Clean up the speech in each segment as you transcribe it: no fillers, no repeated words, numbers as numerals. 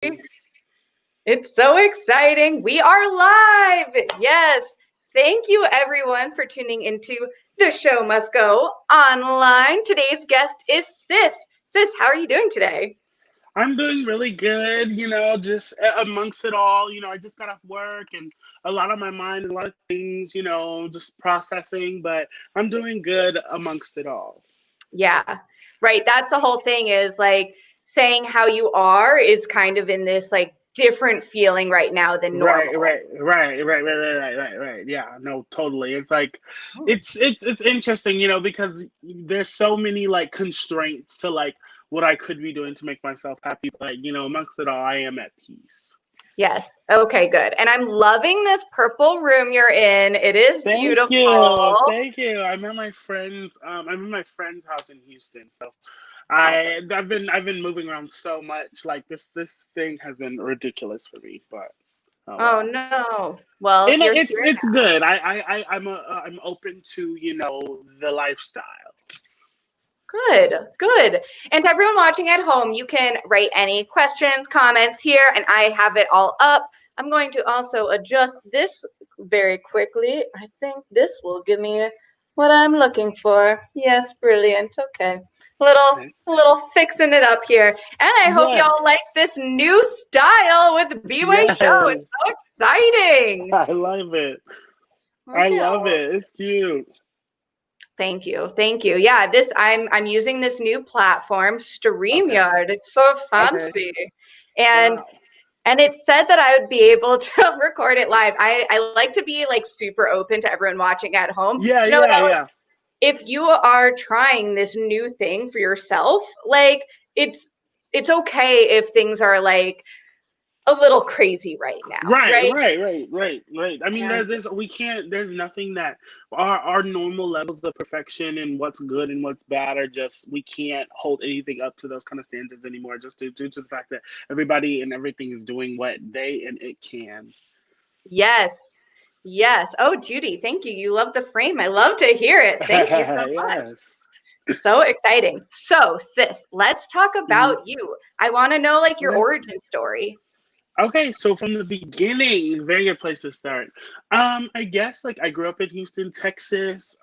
It's so exciting. We are live. Yes. Thank you, everyone, for tuning into the show must go online. Today's guest is Sis. Sis, how are you doing today? I'm doing really good, just amongst it all. I just got off work and a lot on my mind, a lot of things, just processing, but I'm doing good amongst it all. Yeah, right. That's the whole thing is like saying how you are is kind of in this like different feeling right now than Right, normal. right, right, right, right, right, right, right, right. Yeah, no, totally. It's like Oh. it's interesting, because there's so many like constraints to like what I could be doing to make myself happy, but amongst it all, I am at peace. Yes. Okay, good. And I'm loving this purple room you're in. It is Thank you, beautiful. thank you. I'm in my friend's house in Houston, so I've been moving around so much. Like this thing has been ridiculous for me, but oh Oh well. no. Well, And you're here. it's good. I'm open to the lifestyle. Good, good. And to everyone watching at home, you can write any questions, comments here, and I have it all up. I'm going to also adjust this very quickly. I think this will give me what I'm looking for. Yes, brilliant. Okay. A little fixing it up here. And I hope Yeah, y'all like this new style with B-Way Show. yes, It's so exciting. I love it. I I love know. it. It's cute. Thank you. Thank you. Yeah, this I'm using this new platform, Okay, StreamYard. It's so okay. fancy. And Wow. and it said that I would be able to record it live. I like to be like super open to everyone watching at home. Yeah, To know yeah, that like yeah. if you are trying this new thing for yourself, like it's it's okay if things are like a little crazy right now, Right, right? right, right, right, right. I mean, And there's we can't. There's nothing that our normal levels of perfection and what's good and what's bad are just we can't hold anything up to those kind of standards anymore. Just due to the fact that everybody and everything is doing what they and it can. yes. Yes. Oh, Judy, thank you. You love the frame. I love to hear it. Thank you so much. Yes. So exciting. So, sis, let's talk Mhm. about you. I want to know like your Okay. origin story. Okay, so from the beginning, very good place to start. I guess like I grew up in Houston, Texas.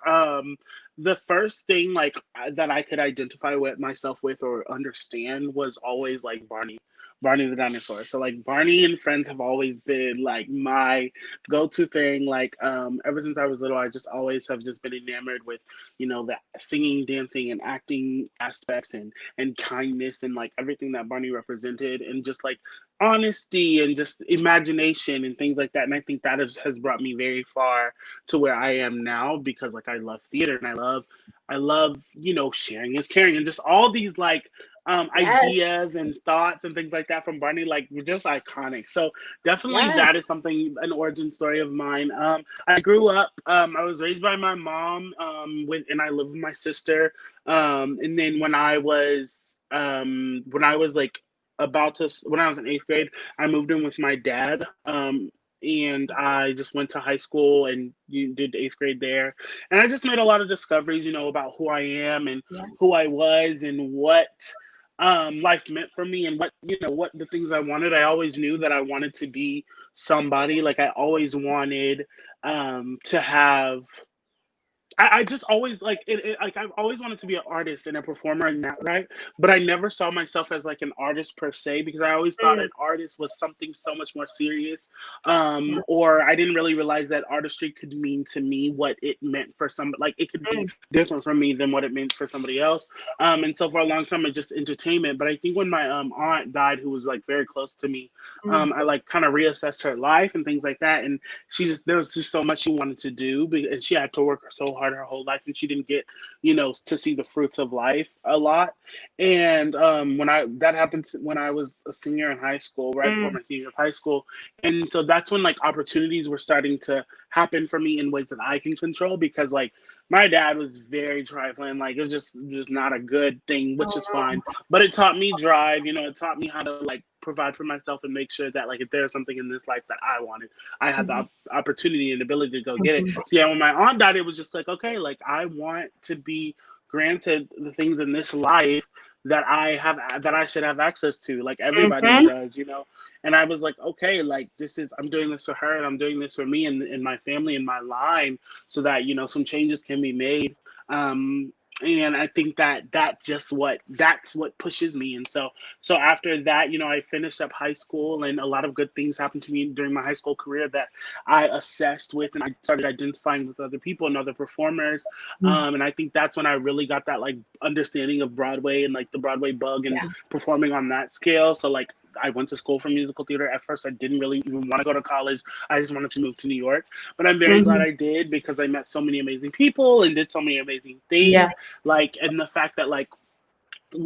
The first thing like that I could identify with myself with or understand was always like Barney the dinosaur. So like Barney and Friends have always been like my go-to thing. Like ever since I was little, I just always have just been enamored with the singing, dancing, and acting aspects and kindness and like everything that Barney represented and just like honesty and just imagination and things like that. And I think that has brought me very far to where I am now because like I love theater and I love sharing is caring and just all these like Yes. ideas and thoughts and things like that from Barney like were just iconic. So definitely Yes. that is something an origin story of mine. I grew up. I was raised by my mom. And I lived with my sister. And then when I was like when I was in eighth grade, I moved in with my dad. And I just went to high school and did eighth grade there. And I just made a lot of discoveries, about who I am and Yeah. who I was and what life meant for me and what the things I wanted. I always knew that I wanted to be somebody. Like I always wanted to have I just always like I've always wanted to be an artist and a performer in that right, but I never saw myself as like an artist per se because I always thought Mm, an artist was something so much more serious, or I didn't really realize that artistry could mean to me what it meant for some like it could be mm, different for me than what it meant for somebody else, and so for a long time it's just entertainment. But I think when my aunt died, who was like very close to me, mm, I like kind of reassessed her life and things like that, and there was just so much she wanted to do and she had to work so hard her whole life and she didn't get to see the fruits of life a lot. And when I that happened when I was a senior in high school, right before mm. my senior of high school. And so that's when like opportunities were starting to happen for me in ways that I can control because like my dad was very trifling, like it was just not a good thing, which Oh is fine, but it taught me drive. It taught me how to like provide for myself and make sure that like if there's something in this life that I wanted, I had the no. opportunity and ability to go get it. Mhm. So yeah, when my aunt died, it was just like, okay, like I want to be granted the things in this life that I should have access to, like everybody Mm-hmm. does, And I was like, okay, like I'm doing this for her, and I'm doing this for me and my family and my line, so that some changes can be made. Um, and I think that's what pushes me. And so after that, I finished up high school, and a lot of good things happened to me during my high school career that I assessed with, and I started identifying with other people and other performers. And I think that's when I really got that like understanding of Broadway and like the Broadway bug and Yeah. performing on that scale. So like I went to school for musical theater. At first, I didn't really even want to go to college. I just wanted to move to New York. But I'm very glad Mm-hmm. I did, because I met so many amazing people and did so many amazing Yeah. things. Like, and the fact that like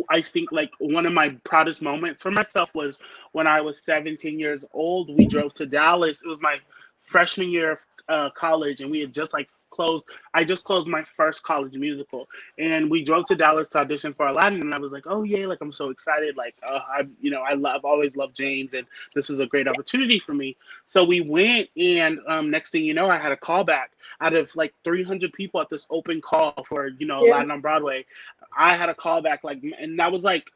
I think like one of my proudest moments for myself was when I was 17 years old. We drove to Dallas. It was my freshman year of college, and we had just like closed. I just closed my first college musical, and we drove to Dallas to audition for Aladdin. And I was like, oh yeah, like I'm so excited. Like I've always loved James, and this was a great opportunity for me. So we went, and next thing you know, I had a callback out of like 300 people at this open call for Yeah. Aladdin on Broadway. I had a callback, like, and that was like,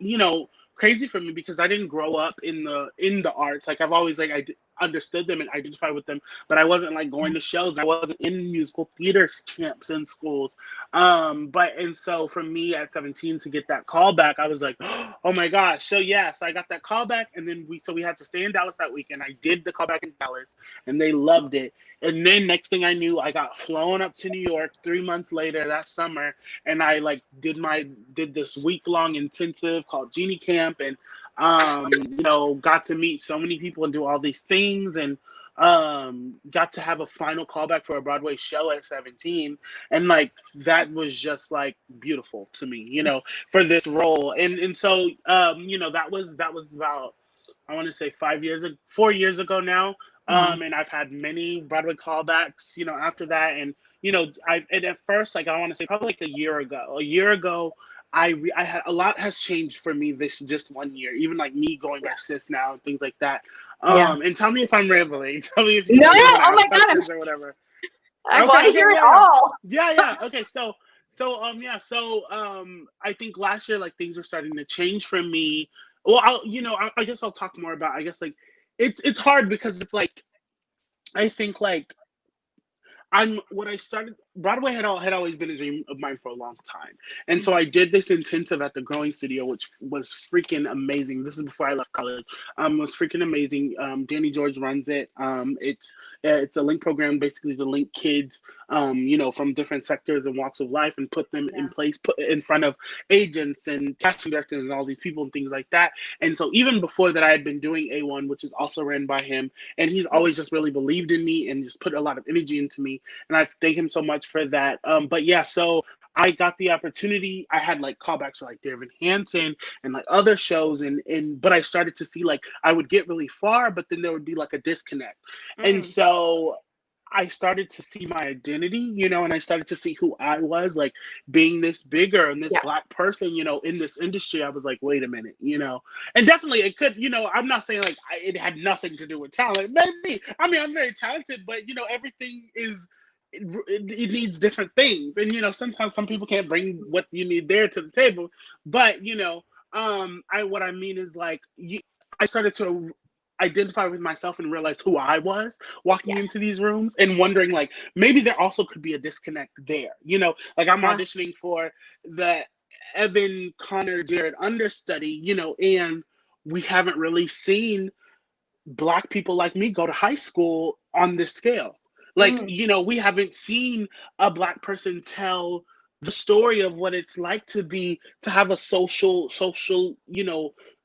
crazy for me, because I didn't grow up in the arts. Like I've always like understood them and identified with them, but I wasn't like going to shows. I wasn't in musical theater camps in schools. But and so for me at 17 to get that callback, I was like, oh my gosh. So yeah, so I got that callback, and then we had to stay in Dallas that weekend. I did the callback in Dallas, and they loved it. And then next thing I knew, I got flown up to New York 3 months later that summer, and I like did this week-long intensive called Genie Camp, and got to meet so many people and do all these things, and got to have a final callback for a Broadway show at 17. And like that was just like beautiful to me, for this role. And so that was about, I want to say 4 years ago now. Wow. And I've had many Broadway callbacks, after that. And, and at first, like, I want to say probably like a year ago, I had a lot has changed for me this just one year, even like me going Yeah. by sis now and things like that. Yeah. And tell me if I'm rambling. Tell me if No. you want to Oh my ask God. questions or whatever. I want Okay, to okay, hear it yeah, yeah. all. Yeah, yeah. Okay, so I think last year like things were starting to change for me. Well, I guess I'll talk more about, I guess, like it's hard because it's like I think like I'm when I started Broadway had always been a dream of mine for a long time, and so I did this intensive at the Growing Studio, which was freaking amazing. This is before I left college. It was freaking amazing. Danny George runs it. It's a link program basically to link kids, from different sectors and walks of life, and put them in Yeah. place, put in front of agents and casting directors and all these people and things like that. And so even before that, I had been doing A1, which is also ran by him, and he's always just really believed in me and just put a lot of energy into me, and I thank him so much for that. But yeah, so I got the opportunity. I had like callbacks for like David Hansen and like other shows, and but I started to see like I would get really far, but then there would be like a disconnect, and Mm. so I started to see my identity, and I started to see who I was, like being this bigger and this Yeah. black person, in this industry. I was like, wait a minute, and definitely it could, I'm not saying like it had nothing to do with talent. Maybe, I mean, I'm very talented, but everything is. It needs different things, and sometimes some people can't bring what you need there to the table, but I what I mean is like I started to identify with myself and realize who I was walking Yes. into these rooms, and wondering like maybe there also could be a disconnect there. Like I'm Yeah. auditioning for the Evan Connor Jared understudy, and we haven't really seen black people like me go to high school on this scale. Like, Mm. we haven't seen a black person tell the story of what it's like to have a social,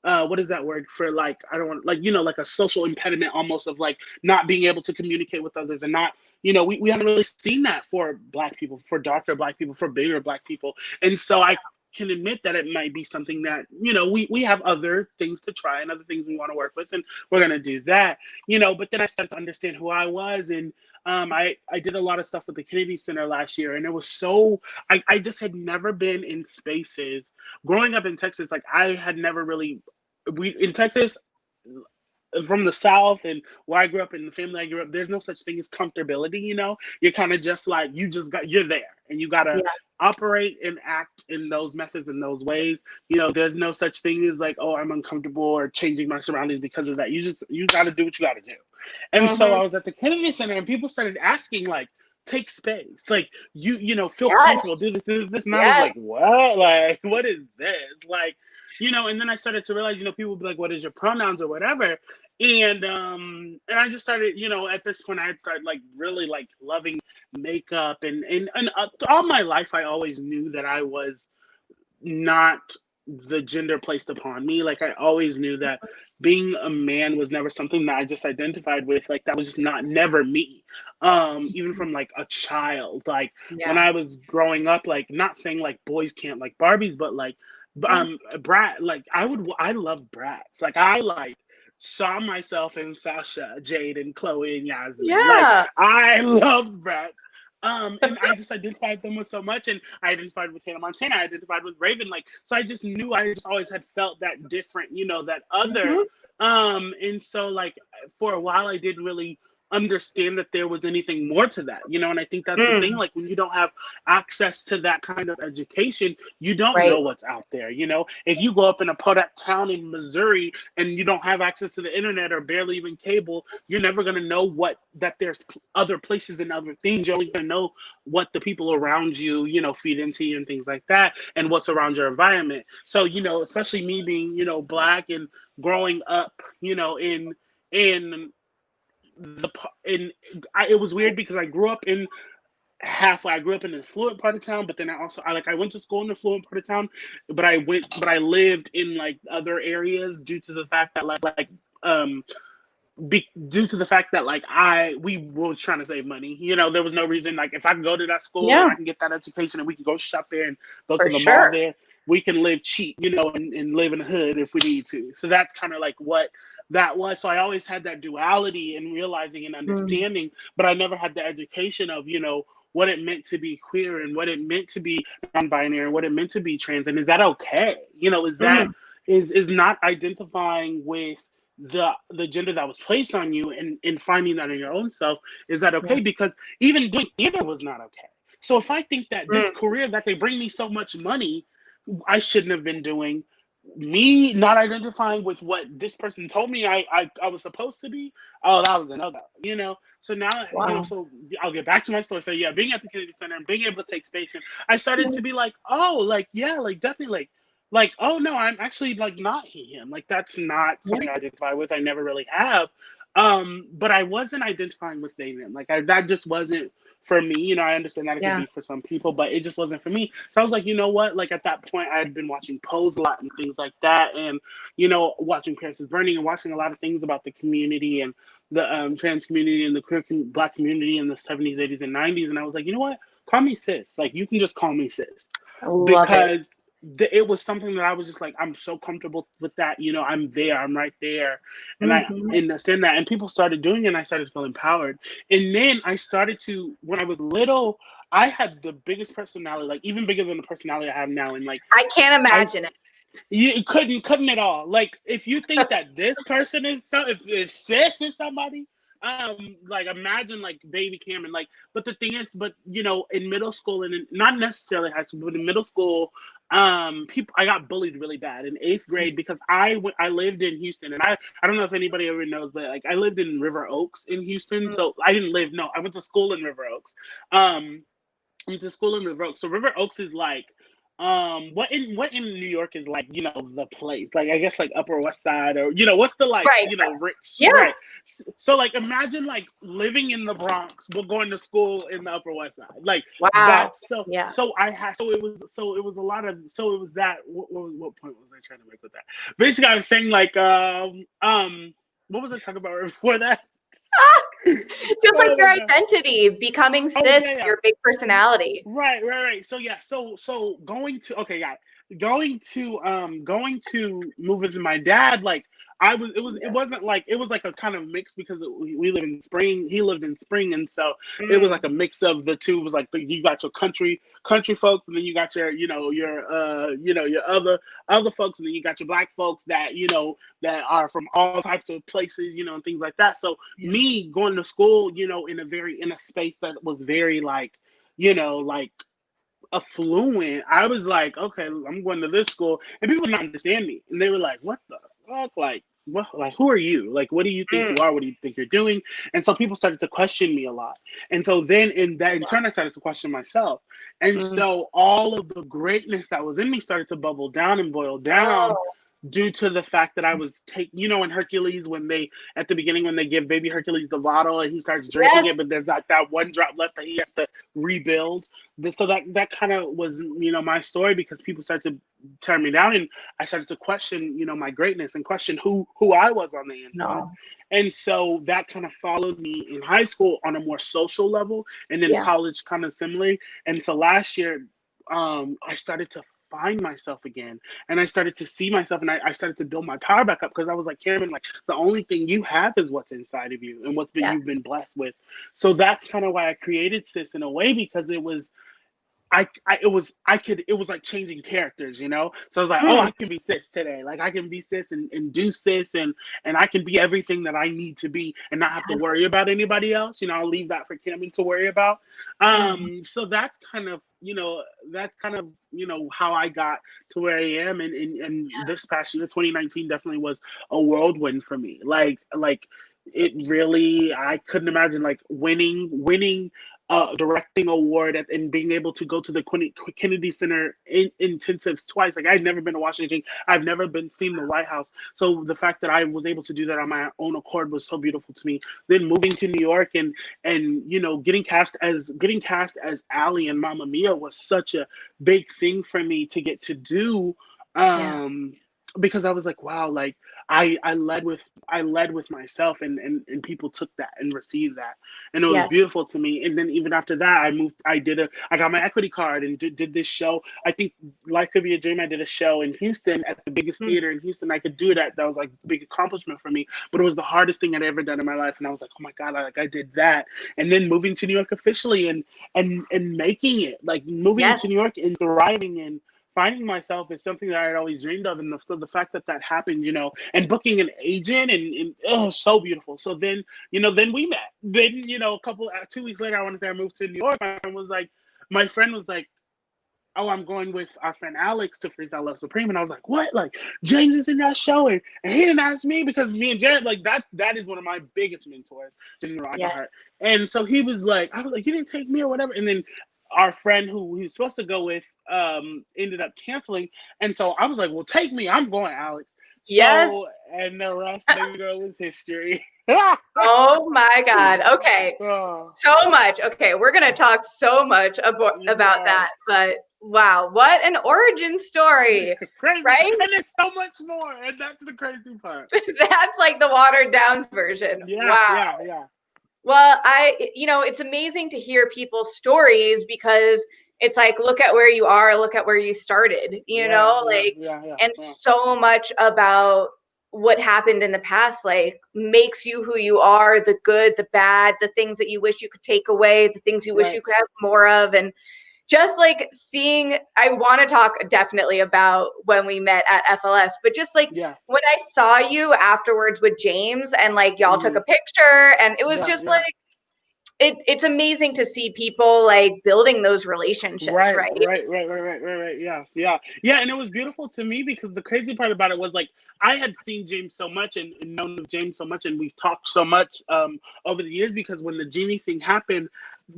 what is that word for, like, I don't want, like, like a social impediment almost, of like not being able to communicate with others, and not, we haven't really seen that for black people, for darker black people, for bigger black people. And so I can admit that it might be something that, we have other things to try and other things we want to work with, and we're going to do that, but then I started to understand who I was. And I did a lot of stuff with the Kennedy Center last year, and it was so, I just had never been in spaces growing up in Texas. Like I had never really, we in Texas, from the South and where I grew up and the family I grew up, there's no such thing as comfortability, you know? You're kind of just like, you're there and you gotta Yeah. operate and act in those methods, in those ways. You know, there's no such thing as like, oh, I'm uncomfortable or changing my surroundings because of that. You gotta do what you gotta do. And so Mm-hmm. I was at the Kennedy Center and people started asking, like, take space, like feel Yes. comfortable, do this. And I was Yes. like, what? Like, what is this? Like, and then I started to realize, people would be like, what is your pronouns or whatever. And I just started, at this point I had started like really like loving makeup and all my life I always knew that I was not the gender placed upon me. Like I always knew that being a man was never something that I just identified with. Like that was just never me. Even from like a child, like when Yeah. I was growing up, like not saying like boys can't like Barbies, but like brat, like I love brats. Like I like saw myself in Sasha, Jade, and Chloe and Yasmin. Like Yeah. I loved brats. And I just identified them with so much, and I identified with Hannah Montana. I identified with Raven, like so. I just knew I just always had felt that different, that other. Mm-hmm. And so like for a while, I didn't really understand that there was anything more to that, and I think that's the thing. Mm. Like when you don't have access to that kind of education, you don't Right. know what's out there. If you go up in a Podak town in Missouri and you don't have access to the internet or barely even cable, you're never going to know that there's other places and other things. You're only going to know what the people around you, feed into you and things like that, and what's around your environment. So, especially me being, Black and growing up, in the in it was weird because I grew up in I grew up in an affluent part of town, but then I went to school in the affluent part of town, but I lived in like other areas due to the fact that um due to the fact that like we were trying to save money. There was no reason, like if I can go to that school and Yeah. I can get that education and we can go shop there and go to For the mall sure. there, we can live cheap, and live in the hood if we need to. So that's kind of like what that was. So I always had that duality and realizing and Mm. understanding, but I never had the education of, what it meant to be queer and what it meant to be non-binary and what it meant to be trans. And is that okay? Is that Mm. is not identifying with the gender that was placed on you and finding that in your own self, is that Yeah. okay? Because even doing theater was not okay. So if I think that this Mm. career that they bring me so much money, I shouldn't have been doing, me not identifying with what this person told me I was supposed to be, oh, that was another, So now, Wow. so I'll get back to my story. So yeah, being at the Kennedy Center and being able to take space, and I started to be like, oh, like, yeah, like definitely like, oh no, I'm actually like not him. Like that's not Yeah. something I identify with. I never really have. But I wasn't identifying with them. Like that just wasn't for me. I understand that it could Yeah. be for some people, but it just wasn't for me. So I was like, you know what? Like at that point, I had been watching Pose a lot and things like that, and watching Paris is Burning and watching a lot of things about the community and the trans community and the queer Black community in the 70s, 80s, and 90s. And I was like, you know what? Call me sis. Like you can just call me sis, I love it. because it was something that I was just like, I'm so comfortable with that. I'm there, I'm right there, and I Mm-hmm. understand that. And people started doing it, and I started to feel empowered. And then I started to, when I was little, I had the biggest personality, like even bigger than the personality I have now. And like I can't I imagine it. you couldn't at all. Like if you think that this person is if sis is somebody, like imagine like baby Cameron. Like, but the thing is, but in middle school and not necessarily high school, but in middle school, people, I got bullied really bad in 8th grade because I lived in Houston, and I don't know if anybody ever knows, but like I lived in River Oaks in Houston. So I didn't live, no, I went to school in River Oaks. Went to school in River Oaks. So River Oaks is like, what in New York is like, the place, like I guess like Upper West Side, or what's the like, Right. rich, Yeah. right? So like imagine like living in the Bronx but going to school in the Upper West Side, like Wow. that's so. Yeah. So I had so it was a lot of, so it was that. What point was I trying to make with that? Basically, I was saying like what was I talking about before that? Just like Oh your my god. identity, becoming Oh cis, yeah, yeah. your big personality. Right. So yeah, so going to, okay, yeah, going to move with my dad, like it wasn't like, it was like a kind of mix because we live in Spring, he lived in Spring, and so it was Mm, like a mix of the two. It was like you got your country folks, and then you got your your other folks, and then you got your black folks that that are from all types of places, and things like that. So yeah. me going to school, in a space that was very like, like affluent, I was like, okay, I'm going to this school, and people didn't understand me, and they were like, what the fuck, like, what, like, who are you? Like, what do you think Mm, you are? What do you think you're doing? And so people started to question me a lot, and so then in turn, I started to question myself, and mm. so all of the greatness that was in me started to bubble down and boil down Oh, due to the fact that I was in Hercules, when they at the beginning, when they give baby Hercules the bottle and he starts drinking yes. it, but there's not that one drop left that he has to rebuild. So that kind of was my story, because people started to turn me down, and I started to question my greatness, and question who I was on the inside. No. And so that kind of followed me in high school on a more social level, and then Yeah. college kind of similarly. And so last year, I started to find myself again, and I started to see myself, and I started to build my power back up, because I was like, Cameron, like, the only thing you have is what's inside of you and Yes. you've been blessed with. So that's kind of why I created Sis, in a way, because it was it was like changing characters, So I was like, oh, Mm, I can be Sis today. Like, I can be Sis, and do Sis, and I can be everything that I need to be, and not have to yes. worry about anybody else. I'll leave that for Cameron to worry about. Mhm. So that's kind of how I got to where I am, and this past year, 2019, definitely was a whirlwind for me. Like it really, I couldn't imagine like winning directing award and being able to go to the Kennedy Center intensives twice. Like, I'd never been to Washington. I've never been seen the White House. So the fact that I was able to do that on my own accord was so beautiful to me. Then moving to New York, and getting cast as Allie and Mamma Mia was such a big thing for me to get to do. Yeah. Um, because I was like, wow, like I led with myself, and people took that and received that, and it was Yes. beautiful to me. And then even after that, I got my equity card, and did this show. I think Life Could Be a Dream. I did a show in Houston at the biggest Mm, theater in Houston. I could do that. That was like a big accomplishment for me, but it was the hardest thing I'd ever done in my life. And I was like, oh my God, I did that. And then moving to New York officially, and making it, like moving yes. to New York and thriving, and finding myself is something that I had always dreamed of. And the fact that happened, and booking an agent, and oh, so beautiful. So then we met. Then, a couple 2 weeks later, I want to say, I moved to New York. My friend was like, oh, I'm going with our friend Alex to Freestyle Love Supreme. And I was like, what? Like, James is in that show, and he didn't ask me, because me and Jared, like, that is one of my biggest mentors, Jimmy Yes. Rockhart. And so he was like, I was like, you didn't take me or whatever. And then our friend who he was supposed to go with ended up canceling. And so I was like, well, take me. I'm going, Alex. Yes. So, and the rest, baby girl, was history. Oh my God. Okay. Oh, So much. Okay, we're gonna talk so much you about are. that, but wow, what an origin story, Crazy. right? And there's so much more. And that's the crazy part. That's like the watered down version. Yeah, Wow. yeah, yeah. Well, it's amazing to hear people's stories, because it's like, look at where you are, look at where you started, Yeah, yeah, like, yeah, yeah, and yeah. so much about what happened in the past, like, makes you who you are, the good, the bad, the things that you wish you could take away, the things you wish Right. you could have more of. And just like seeing, I want to talk definitely about when we met at FLS, but just like Yeah. when I saw you afterwards with James, and like y'all took Hmm. a picture, and it was Yeah, just yeah. like, it's amazing to see people like building those relationships, Right, right? right, right, right, right, right, right. Yeah, yeah, yeah. And it was beautiful to me, because the crazy part about it was, like, I had seen James so much, and known of James so much, and we've talked so much over the years, because when the Genie thing happened,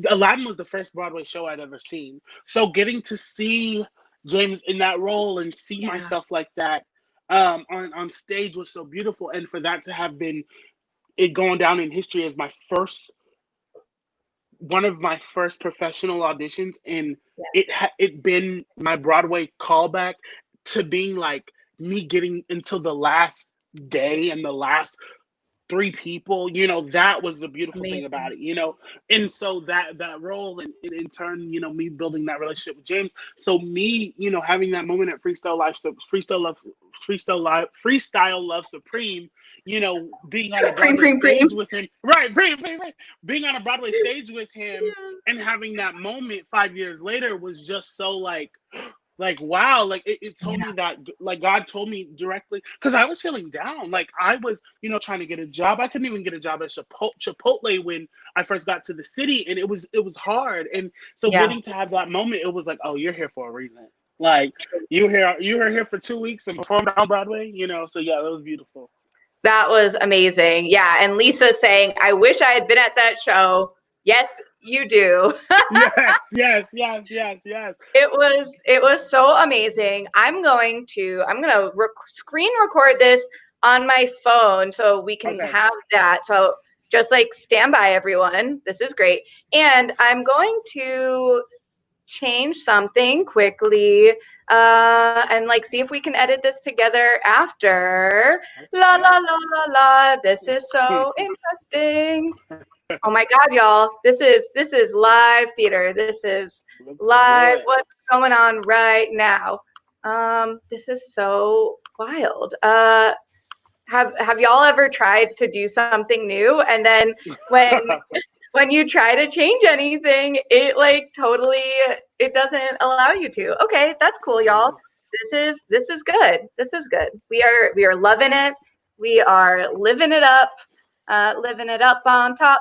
Aladdin was the first Broadway show I'd ever seen. So getting to see James in that role and see Yeah. myself like that on stage was so beautiful. And for that to have been it going down in history as my first one of my first professional auditions, and Yeah. it been my Broadway callback to being like me getting until the last day and the last three people, that was the beautiful thing Amazing. about it. And so that role, and in turn, me building that relationship with James. So me, having that moment at Freestyle Love Supreme, being on a Preem, Broadway preem, preem. stage with him, right, right, being on a Broadway stage with him, Yeah. and having that moment 5 years later was just so like wow, like it told Yeah. me that, like God told me directly, because I was feeling down. Like I was trying to get a job. I couldn't even get a job at Chipotle when I first got to the city, and it was hard. And so Yeah. getting to have that moment, it was like, oh, you're here for a reason. Like you were here for 2 weeks and performed on Broadway. So yeah, that was beautiful. That was amazing. Yeah. And Lisa saying, I wish I had been at that show. Yes, you do. Yes. It was so amazing. I'm gonna screen record this on my phone so we can Okay. have that. So just like stand by, everyone. This is great. And I'm going to change something quickly and like see if we can edit this together after. La la la la la. This is so interesting. Oh my God, y'all. This is live theater. This is Let's do live. it. What's going on right now? This is so wild. Have y'all ever tried to do something new and then when you try to change anything, it like totally it doesn't allow you to. Okay, that's cool, y'all. This is good. This is good. We are loving it. We are living it up. Living it up on top.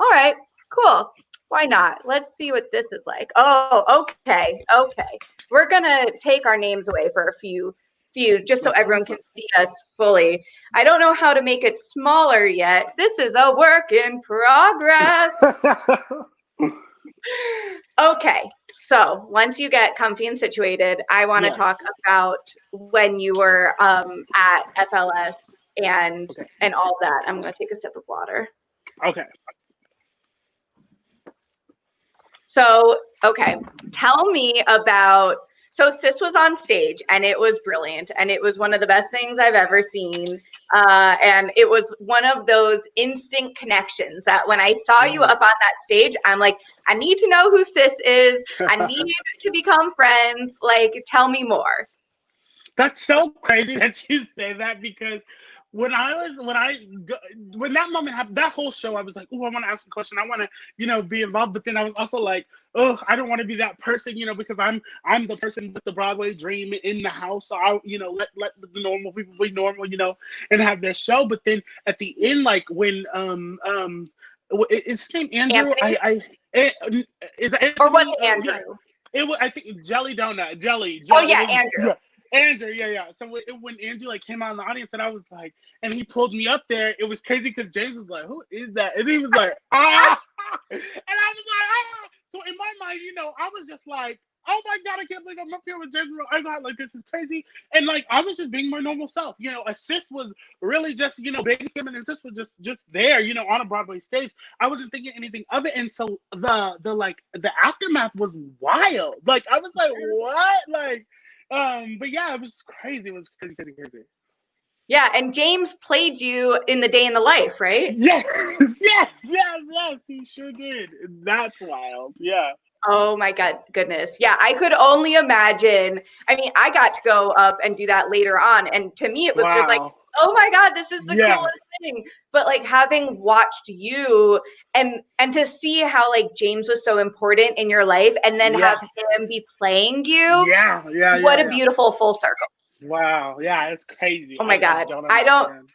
All right, cool. Why not? Let's see what this is like. Oh, okay. We're gonna take our names away for a few, just so everyone can see us fully. I don't know how to make it smaller yet. This is a work in progress. Okay, so once you get comfy and situated, I want to talk Yes. about when you were at FLS and all that. I'm gonna take a sip of water. Okay. So, okay, tell me about. So, Sis was on stage and it was brilliant and it was one of the best things I've ever seen. And it was one of those instant connections that when I saw you up on that stage, I'm like, I need to know who Sis is. I need to become friends. Like, tell me more. That's so crazy that you say that, because when that moment happened, that whole show, I was like, oh, I want to ask a question. I want to, be involved. But then I was also like, oh, I don't want to be that person, because I'm the person with the Broadway dream in the house. So I, let the normal people be normal, and have their show. But then at the end, like when is his name Andrew? Anthony? Is that Or was Anthony? it Andrew? Yeah. It was, I think, Jelly Donut, Jelly. Oh, yeah, It was, Andrew. Andrew, yeah. So when Andrew like came out in the audience, and I was like, and he pulled me up there, it was crazy because James was like, "Who is that?" And he was like, "Ah," and I was like, "Ah." So in my mind, I was just like, "Oh my God, I can't believe I'm up here with James." I got like, this is crazy, and like I was just being my normal self. Assist was really just baby feminine. Assist was just there, on a Broadway stage. I wasn't thinking anything of it, and so the aftermath was wild. Like I was like, "What?" Like. But yeah, it was crazy. It was crazy. Yeah, and James played you in The Day in the Life, right? Yes. He sure did. That's wild. Yeah. Oh my goodness. Yeah, I could only imagine. I mean, I got to go up and do that later on. And to me, it was just like, Wow. oh my God, this is the Yeah. coolest thing. But like having watched you and to see how like James was so important in your life and then have him be playing you. Yeah. What a beautiful full circle. Wow. Yeah, it's crazy. Oh my God. I don't.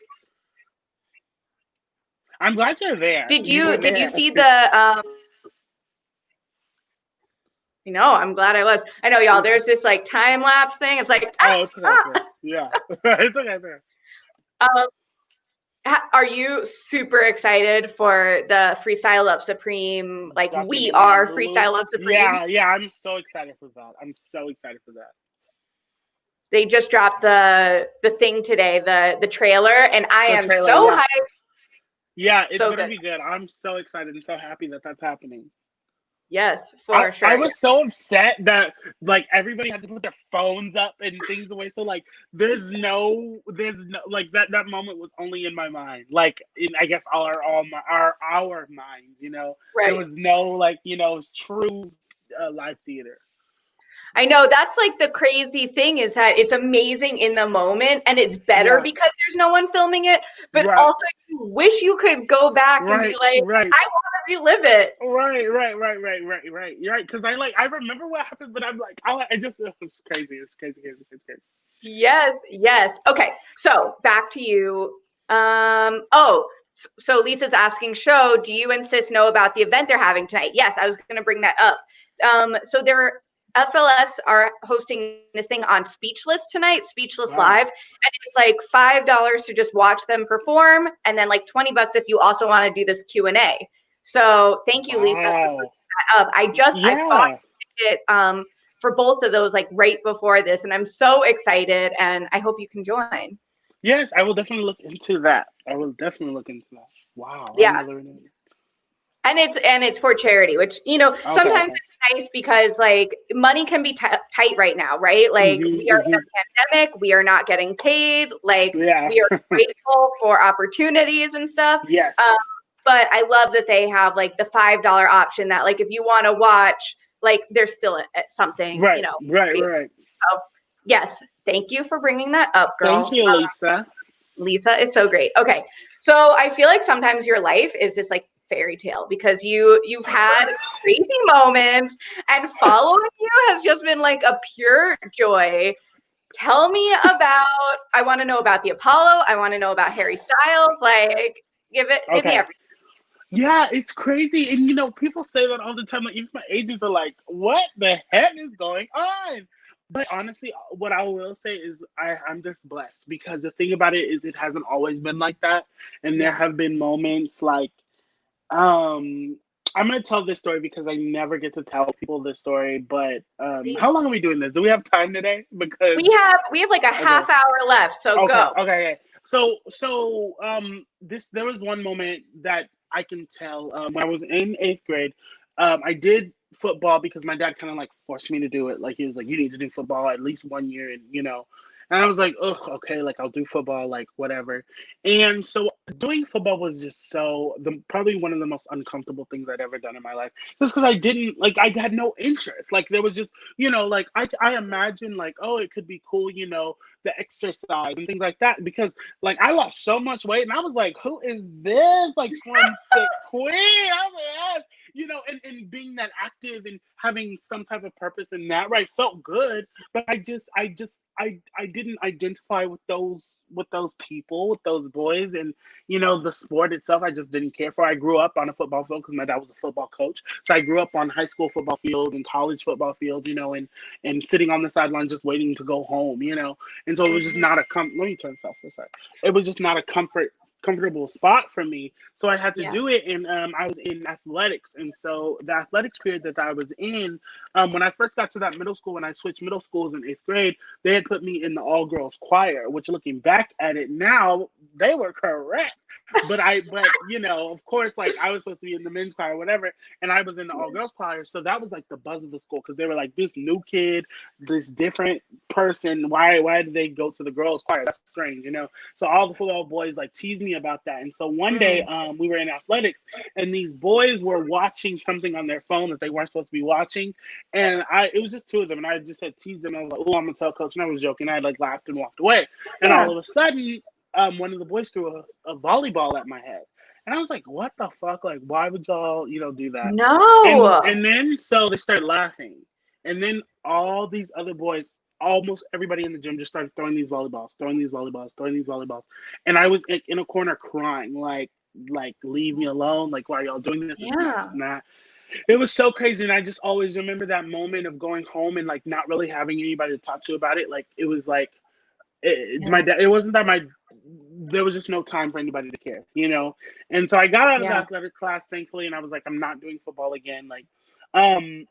I'm glad you're there. Did you see the I'm glad I was. I know, y'all, there's this like time lapse thing. It's like, it's okay. Yeah. It's okay. Are you super excited for the Freestyle Love Supreme? Like we Documentary are on Hulu. Freestyle Love Supreme. Yeah. I'm so excited for that. They just dropped the thing today, the trailer, and I am so hyped. Yeah, it's so gonna good. be good. I'm so excited and so happy that that's happening. Yes, I, for I sure. was so upset that like everybody had to put their phones up and things away. So like there's no like that moment was only in my mind. Like in I guess our minds, There Right. was no like, it's true live theater. I know that's like the crazy thing is that it's amazing in the moment and it's better Yeah. because there's no one filming it, but Right. also you wish you could go back and be Right. like, Right. I want to relive it. Right. You're right. Because I remember what happened, but I'm like, I just, it's crazy. It's crazy. It's crazy. Yes, yes. Okay, so back to you. So Lisa's asking, show, do you and sis know about the event they're having tonight? Yes, I was going to bring that up. So they're FLS are hosting this thing on Speechless tonight, Speechless Wow. Live, and it's like $5 to just watch them perform, and then like $20 if you also want to do this Q&A. So thank you, Lisa, for bringing Wow. that up. I bought Yeah. it for both of those like right before this, and I'm so excited, and I hope you can join. Yes, I will definitely look into that. I will definitely look into that. Wow. I Yeah, never knew. and it's for charity, which Okay. sometimes Okay. it's nice because like money can be tight right now, right? Like we are in a pandemic, we are not getting paid, like Yeah. we are grateful for opportunities and stuff. Yes. Um, but I love that they have like the $5 option that like if you want to watch, like there's still something, Right. Right. free. Right. So yes, thank you for bringing that up, Thank girl. you, Lisa. Lisa is so great. Okay, so I feel like sometimes your life is this like fairy tale because you've had crazy moments, and following you has just been like a pure joy. Tell me about. I want to know about the Apollo. I want to know about Harry Styles. Like, give me Okay. everything. Yeah, it's crazy. And people say that all the time. Like even my agents are like, what the heck is going on? But honestly, what I will say is I'm just blessed because the thing about it is it hasn't always been like that. And there Yeah. have been moments like um I'm gonna tell this story because I never get to tell people this story, but Please. how long are we doing this? Do we have time today? Because We have like a okay. half hour left, so Okay, go. okay. So this there was one moment that I can tell when I was in eighth grade. I did football because my dad kind of like forced me to do it. Like he was like, "You need to do football at least 1 year," and I was like, "Ugh, okay, like I'll do football, like whatever." And so doing football was just probably one of the most uncomfortable things I'd ever done in my life. Just because I didn't like I had no interest. Like there was just like I imagine like oh it could be cool the exercise and things like that because like I lost so much weight and I was like, who is this? Like Slim Thick Queen. I was like, and being that active and having some type of purpose in that, right, felt good. But I didn't identify with those people, with those boys, and the sport itself. I just didn't care for. I grew up on a football field because my dad was a football coach. So I grew up on high school football fields and college football fields, and sitting on the sideline just waiting to go home. And so it was just Mhm. not let me turn this off for a sec. It was just not a comfortable spot for me. So I had to Yeah. do it, and I was in athletics. And so the athletics period that I was in, when I first got to that middle school, when I switched middle schools in eighth grade, they had put me in the all girls choir, which looking back at it now, they were correct. But of course, like I was supposed to be in the men's choir or whatever, and I was in the all girls choir. So that was like the buzz of the school because they were like, this new kid, this different person, why did they go to the girls choir? That's strange. So all the football boys like teased me about that. And so one day Mm. we were in athletics and these boys were watching something on their phone that they weren't supposed to be watching. And it was just two of them, and I just had teased them. I was like, oh, I'm gonna tell coach, and I was joking. I like laughed and walked away. And Yeah. all of a sudden, one of the boys threw a volleyball at my head. And I was like, what the fuck? Like, why would y'all, do that? And No. and then so they started laughing. And then all these other boys, almost everybody in the gym just started throwing these volleyballs, throwing these volleyballs, throwing these volleyballs. And I was in a corner crying, like leave me alone. Like, why are y'all doing this? It's not, it's Yeah. not. It was so crazy. And I just always remember that moment of going home and like not really having anybody to talk to about it. Like it was like my Yeah. dad, it wasn't that there was just no time for anybody to care. And so I got out of the Yeah. athletic class, thankfully, and I was like, I'm not doing football again. Like,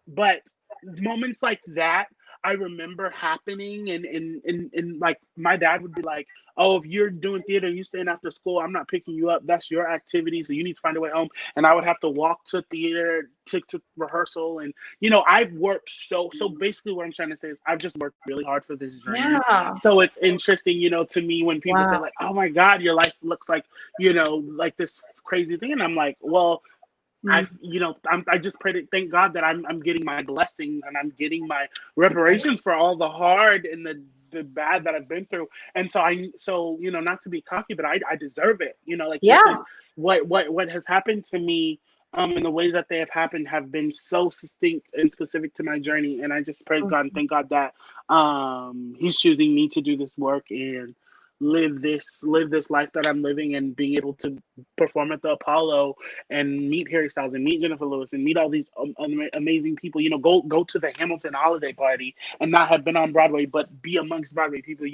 but moments like that, I remember happening, and like my dad would be like, "Oh, if you're doing theater, you staying after school. I'm not picking you up. That's your activity, so you need to find a way home." And I would have to walk to theater to rehearsal, and I've worked so basically what I'm trying to say is I've just worked really hard for this journey. Yeah. So it's interesting, to me when people say Wow. like, "Oh my God, your life looks like like this crazy thing," and I'm like, well. Mm. I just pray to thank God that I'm getting my blessings and I'm getting my reparations for all the hard and the bad that I've been through. And so not to be cocky, but I deserve it. Like Yeah. this is what has happened to me. And the ways that they have been so distinct and specific to my journey. And I just praise God and thank God that He's choosing me to do this work and live this life that I'm living, and being able to perform at the Apollo and meet Harry Styles and meet Jennifer Lewis and meet all these amazing people. Go to the Hamilton holiday party and not have been on Broadway, but be amongst Broadway people.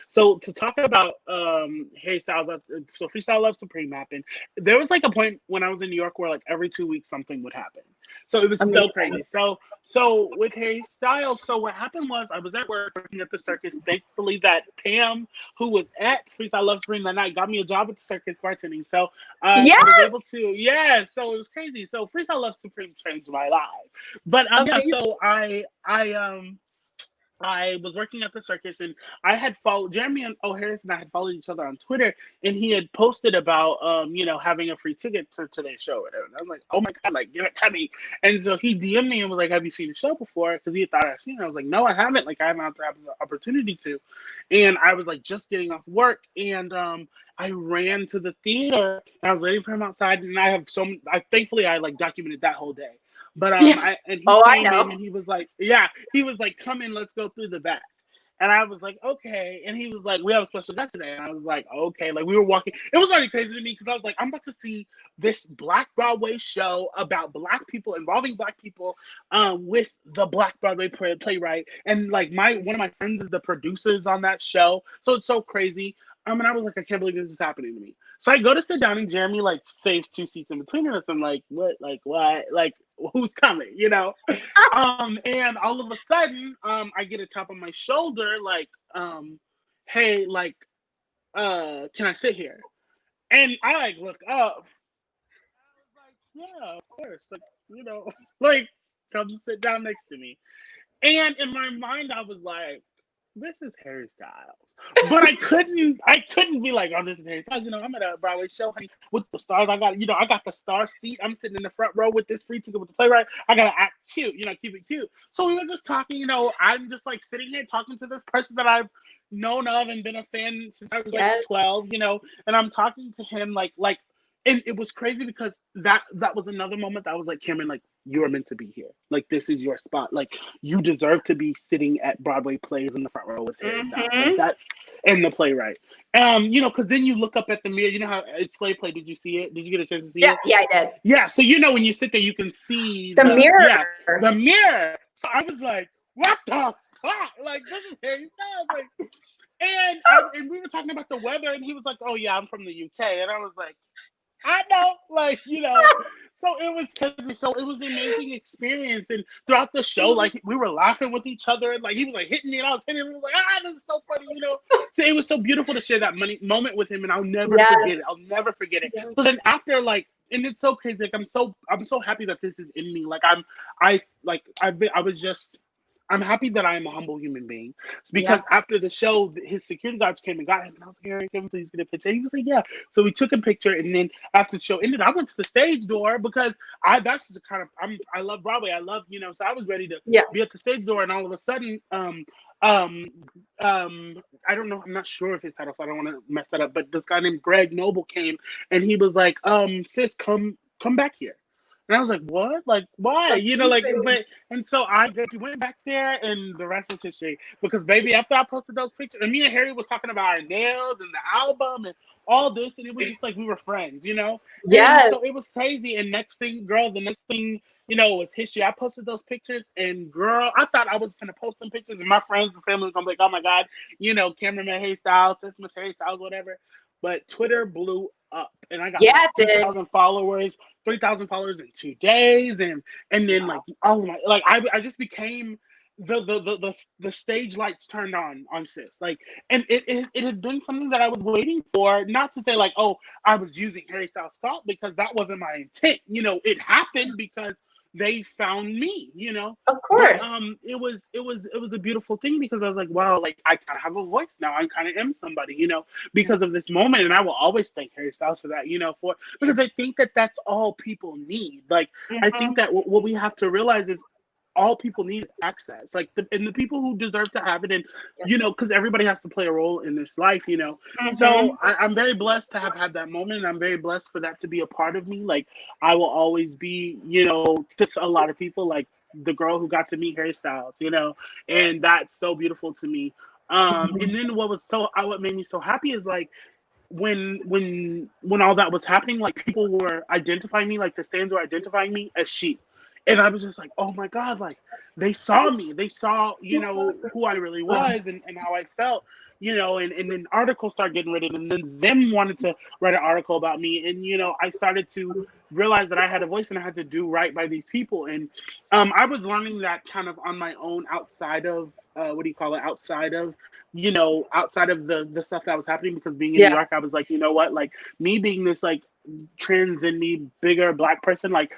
So to talk about Harry Styles, so Freestyle Love Supreme happened. There was like a point when I was in New York where like every 2 weeks something would happen. So it was so crazy. Amazing. So with Harry Styles, so what happened was I was at work working at the circus. Thankfully, that Pam, who was at Freestyle Love Supreme that night, got me a job at the circus bartending. So Yeah. I was able to, yeah. So it was crazy. So Freestyle Love Supreme changed my life. But yeah. Amazing. So I was working at the circus, and I had followed Jeremy and O'Harris, and I had followed each other on Twitter, and he had posted about having a free ticket to today's show or whatever. And I was like, oh my God, like give it to me. And so he DM'd me and was like, have you seen the show before? Because he thought I'd seen it. I was like, no, I haven't. Like I haven't had the opportunity to. And I was like just getting off work, and I ran to the theater and I was waiting for him outside, and thankfully I like documented that whole day. But Yeah. he I came in know. and he was like, come in, let's go through the back. And I was like, okay. And he was like, we have a special guest today. And I was like, okay. Like we were walking. It was already crazy to me because I was like, I'm about to see this Black Broadway show about Black people, involving Black people, with the Black Broadway playwright. And like one of my friends is the producers on that show. So it's so crazy. And I was like, I can't believe this is happening to me. So I go to sit down, and Jeremy like saves 2 seats in between us. I'm like, what? Like who's coming? And all of a sudden, I get a tap on my shoulder, like, hey, like, can I sit here? And I like look up. I was like, yeah, of course. Like, like, come sit down next to me. And in my mind, I was like, this is Harry Styles. But I couldn't be like, oh, this is Harry Styles. I'm at a Broadway show, honey, with the stars. I got the star seat. I'm sitting in the front row with this free ticket with the playwright. I gotta act cute, keep it cute. So we were just talking, I'm just like sitting here talking to this person that I've known of and been a fan since I was like 12, and I'm talking to him like and it was crazy because that was another moment that I was like, Cameron, like, you are meant to be here. Like, this is your spot. Like, you deserve to be sitting at Broadway plays in the front row with Harry Styles. Like, that's in the playwright. Because then you look up at the mirror. You know how it's Slave Play? Did you see it? Did you get a chance to see it? Yeah, I did. Yeah. So when you sit there, you can see the mirror. Yeah, the mirror. So I was like, what the fuck? Like, this is Harry Styles. Like, and we were talking about the weather, and he was like, oh yeah, I'm from the UK, and I was like, I know, like, so it was crazy. So it was an amazing experience. And throughout the show, like, we were laughing with each other. And, like, he was, like, hitting me, and I was hitting him. And I was like, this is so funny, So it was so beautiful to share that moment with him, and I'll never forget it. I'll never forget it. So then after, like, and it's so crazy. Like, I'm so happy that this is in me. Like, I'm happy that I am a humble human being. Because after the show, his security guards came and got him. And I was like, Harry, can we please get a picture? And he was like, yeah. So we took a picture. And then after the show ended, I went to the stage door because I love Broadway. I love, so I was ready to be at the stage door. And all of a sudden, I don't know. I'm not sure if his title, so I don't want to mess that up. But this guy named Greg Noble came, and he was like, sis, come back here. And I was like, what? Like, why? And so I went back there, and the rest is history. Because, baby, after I posted those pictures, and me and Harry was talking about our nails and the album and all this, and it was just like we were friends, Yeah. And so it was crazy. And the next thing, was history. I posted those pictures, and girl, I thought I was going to post them pictures, and my friends and family were going to be like, oh my God, Cameron met Harry Styles, SHO Must Harry Styles, whatever. But Twitter blew up, and I got 3,000 followers, 3,000 followers in 2 days, and then like all of my, like I just became the stage lights turned on sis, like, and it had been something that I was waiting for, not to say like, oh, I was using Harry Styles' fault, because that wasn't my intent. It happened because they found me, Of but course. it was a beautiful thing, because I was like, wow, like, I kind of have a voice now. I kind of am somebody, because of this moment. And I will always thank Harry Styles for that, because I think that that's all people need. Like, I Hmm. think that what we have to realize is all people need is access, like, and the people who deserve to have it. And because everybody has to play a role in this life. So Hmm. I'm very blessed to have had that moment, and I'm very blessed for that to be a part of me. Like, I will always be, to a lot of people, like, the girl who got to meet Harry Styles, and that's so beautiful to me. And then what made me so happy is, like, when all that was happening, like, people were identifying me, like, the stands were identifying me as she. And I was just like, oh my God, like, they saw me. They saw, who I really was, and how I felt, and then articles started getting written, and then them wanted to write an article about me. And, I started to realize that I had a voice, and I had to do right by these people. And I was learning that kind of on my own, outside of, what do you call it? Outside of the stuff that was happening, because being in New Yeah. York, I was like, you know what? Like, me being this, like, trans in me, bigger Black person, like,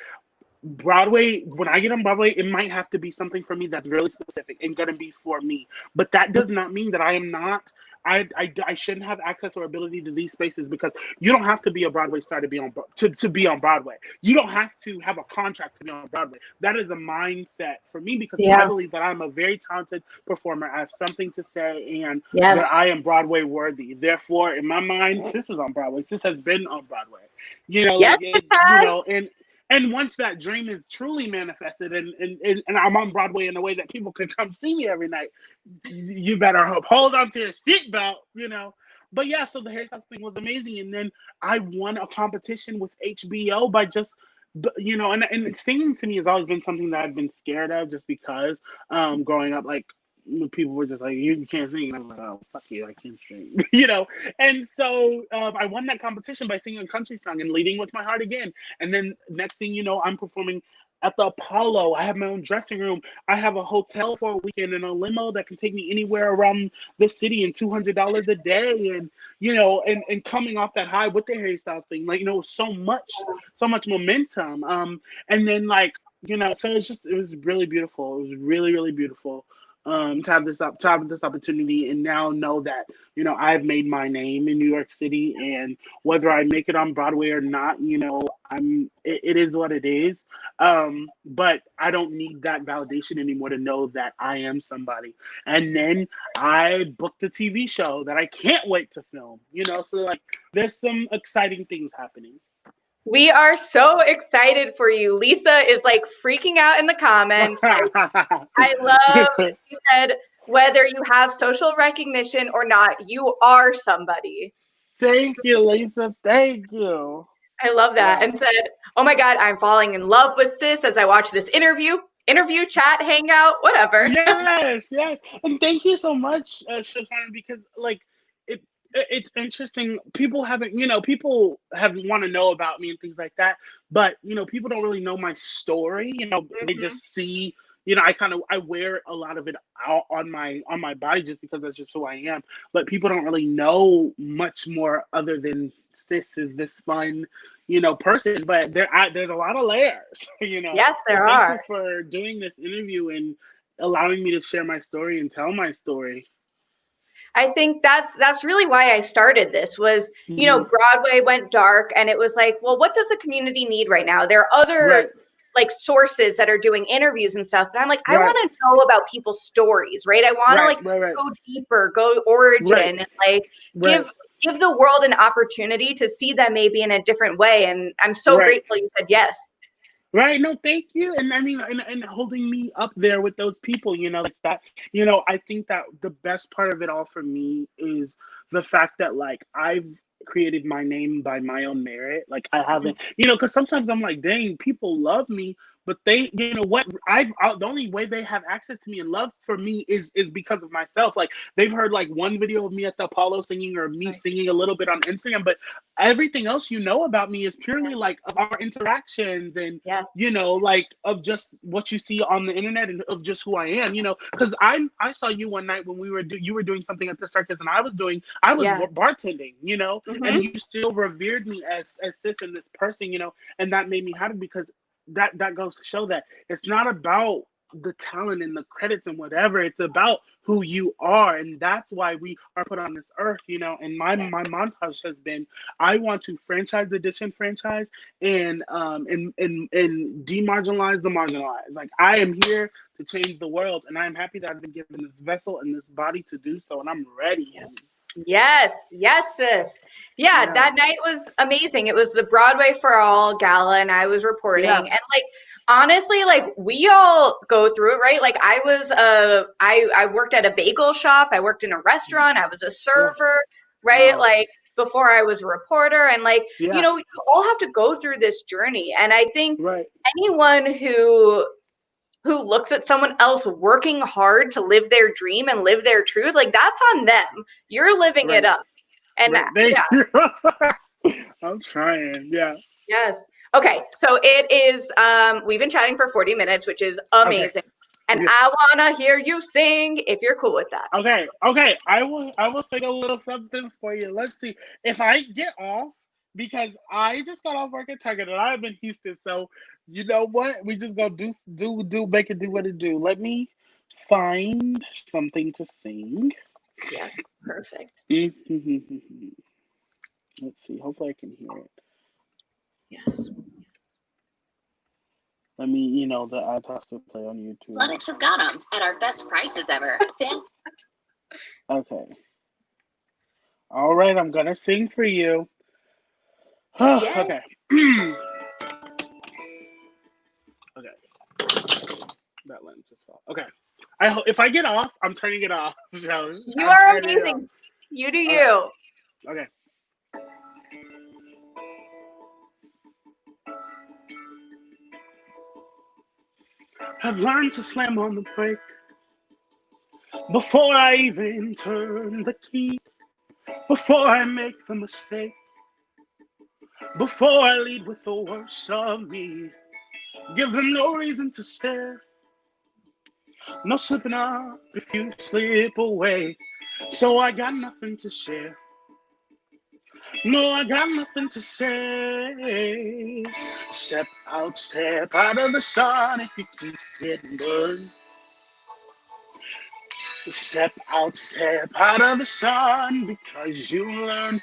Broadway, when I get on Broadway, it might have to be something for me that's really specific and gonna be for me. But that does not mean that I am not. I shouldn't have access or ability to these spaces, because you don't have to be a Broadway star to be to be on Broadway. You don't have to have a contract to be on Broadway. That is a mindset for me, because I Yeah. believe that I'm a very talented performer. I have something to say, and that Yes. I am Broadway worthy. Therefore, in my mind, Sis is on Broadway. Sis has been on Broadway. Yes, Like, it it. has. And once that dream is truly manifested, and I'm on Broadway in a way that people can come see me every night, you better hold on to your seatbelt. But yeah, so the hairstyle thing was amazing. And then I won a competition with HBO by just, and singing to me has always been something that I've been scared of, just because growing up, like, people were just like, you can't sing. And I was like, oh, fuck you, I can't sing. And so I won that competition by singing a country song and leading with my heart again. And then next thing you know, I'm performing at the Apollo. I have my own dressing room. I have a hotel for a weekend and a limo that can take me anywhere around the city, and $200 a day. And, and coming off that high with the Harry Styles thing, like, so much momentum. And then, like, so it was really beautiful. It was really, really beautiful. To have this opportunity, and now know that, I've made my name in New York City. And whether I make it on Broadway or not, it is what it is. But I don't need that validation anymore to know that I am somebody. And then I booked a TV show that I can't wait to film. So, like, there's some exciting things happening. We are so excited for you. Lisa is like freaking out in the comments. Like, I love, you said, whether you have social recognition or not, you are somebody. Thank you, Lisa. Thank you. I love that. Yeah. And said, oh my God, I'm falling in love with this as I watch this interview, chat, hangout, whatever. Yes, yes, and thank you so much, Shoshana, because, like, it's interesting. People have want to know about me and things like that, but people don't really know my story. They Mhm. just see. I wear a lot of it out on my body, just because that's just who I am. But people don't really know much more, other than Sis is this fun, person. But there's a lot of layers. Yes, So there thank you are. for doing this interview and allowing me to share my story and tell my story. I think that's really why I started this was, Hmm. Broadway went dark and it was like, well, what does the community need right now? There are other Right, like sources that are doing interviews and stuff, but I'm like, I right, want to know about people's stories, right? I want to right, like right, right, go deeper, go right, origin and like right, give the world an opportunity to see them maybe in a different way. And I'm so right. grateful you said yes. Right. No, thank you. And I mean, and holding me up there with those people, like that. I think that the best part of it all for me is the fact that, like, I've created my name by my own merit. Like, I haven't, because sometimes I'm like, dang, people love me, but they, the only way they have access to me and love for me is because of myself. Like, they've heard like one video of me at the Apollo singing, or me singing a little bit on Instagram, but everything else about me is purely like of our interactions, and like of just what you see on the internet, and of just who I am, because I saw you one night when you were doing something at the circus, and I was bartending, and you still revered me as sis and this person, and that made me happy, because that goes to show that it's not about the talent and the credits and whatever. It's about who you are, and that's why we are put on this earth, and my montage has been, I want to franchise the disenfranchised, and demarginalize the marginalized. Like, I am here to change the world, and I am happy that I've been given this vessel and this body to do so, and I'm ready. Yes, sis. Yeah, that night was amazing. It was the Broadway for All gala, and I was reporting, and like, honestly, like, we all go through it, right? Like, I worked at a bagel shop, I worked in a restaurant, I was a server, right? Wow. Like, before I was a reporter, and like, you all have to go through this journey, and I think anyone who looks at someone else working hard to live their dream and live their truth, like, that's on them. You're living it up. And I'm trying. Yeah. Yes. Okay. So it is, we've been chatting for 40 minutes, which is amazing. Okay. And I want to hear you sing, if you're cool with that. Okay. I will sing a little something for you. Let's see if I get off, because I just got off work at Target, and I'm in Houston. So you know what? We just gonna do make it do what it do. Let me find something to sing. Yes, perfect. Let's see. Hopefully I can hear it. Yes. Let me, the iPod to play on YouTube. Lennox has got them at our best prices ever. Okay. All right, I'm gonna sing for you. Okay. Okay. That lens just fell. Okay. If I get off, I'm turning it off. So you are amazing. You do you. Okay. I've learned to slam on the brake before I even turn the key, before I make the mistake, before I lead with the worst of me. Give them no reason to stare, no slipping up if you slip away. So I got nothing to share. No, I got nothing to say. Step out of the sun if you keep getting burned. Step out of the sun, because you learn,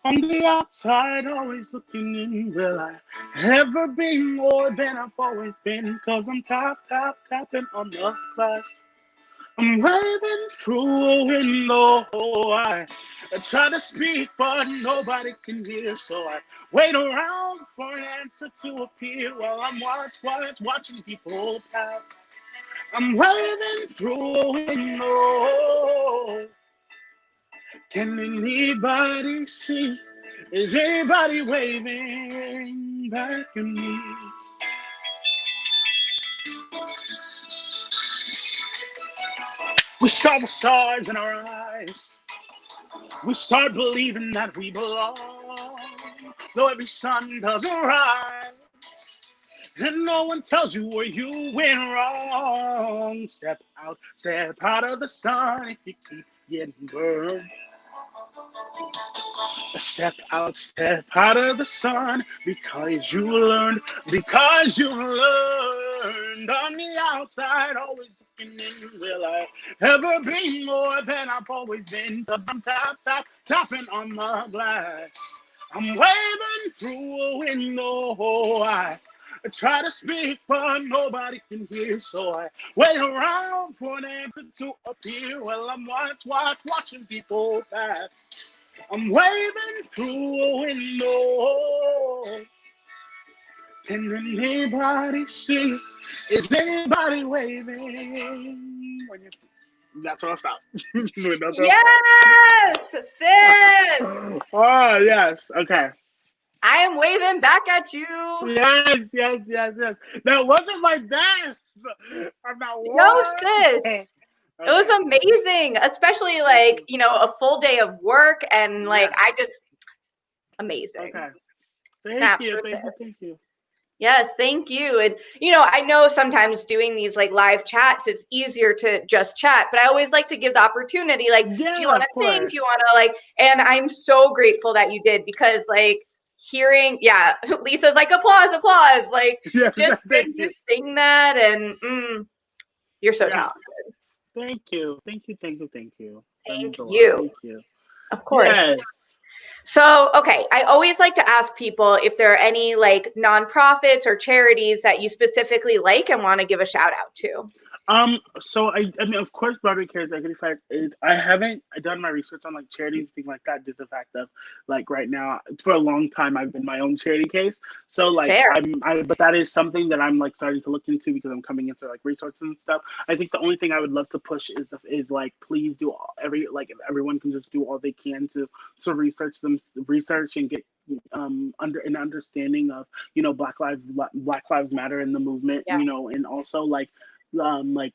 On the outside, always looking in, will I ever be more than I've always been? Cause I'm tapping on the glass. I'm waving through a window. I try to speak, but nobody can hear. So I wait around for an answer to appear while I'm watching people pass. I'm waving through a window. Can anybody see? Is anybody waving back at me? We start with stars in our eyes. We start believing that we belong. Though every sun doesn't rise, and no one tells you where you went wrong. Step out of the sun if you keep getting burned. Step out of the sun, because you learned on the outside, always looking in. Will I ever be more than I've always been? Cause I'm tapping on my glass. I'm waving through a window. I try to speak, but nobody can hear. So I wait around for an answer to appear while I'm watching people pass. I'm waving through a window. Can anybody see? Is anybody waving? That's where I'll stop. Yes, sis. Oh, yes. Okay. I am waving back at you. Yes, yes, yes, yes. That wasn't my best. I'm not No, one. sis. It was amazing, especially like, a full day of work and like amazing. Okay. Snaps Thank for you, this. thank you. Yes, thank you. And I know sometimes doing these like live chats, it's easier to just chat, but I always like to give the opportunity, like, do you Yeah, want of to sing? course. Do you want to like, and I'm so grateful that you did because like hearing, yeah, Lisa's like applause, applause, like Yes, just thank hearing you you. sing that and you're so Yeah. talented. Thank you. Thank you, thank you, thank you. That Thank means a lot. you. Thank you. Of course. Yes. So, okay, I always like to ask people if there are any like nonprofits or charities that you specifically like and want to give a shout out to. So I mean, of course, Broadway Cares Equity Fact is. I haven't done my research on like charities, things like that. Due to the fact of like right now, for a long time, I've been my own charity case. So like Fair. but that is something that I'm like starting to look into because I'm coming into like resources and stuff. I think the only thing I would love to push is like please do if everyone can just do all they can to research and get under an understanding of Black Lives Matter in the movement, Yeah. and also like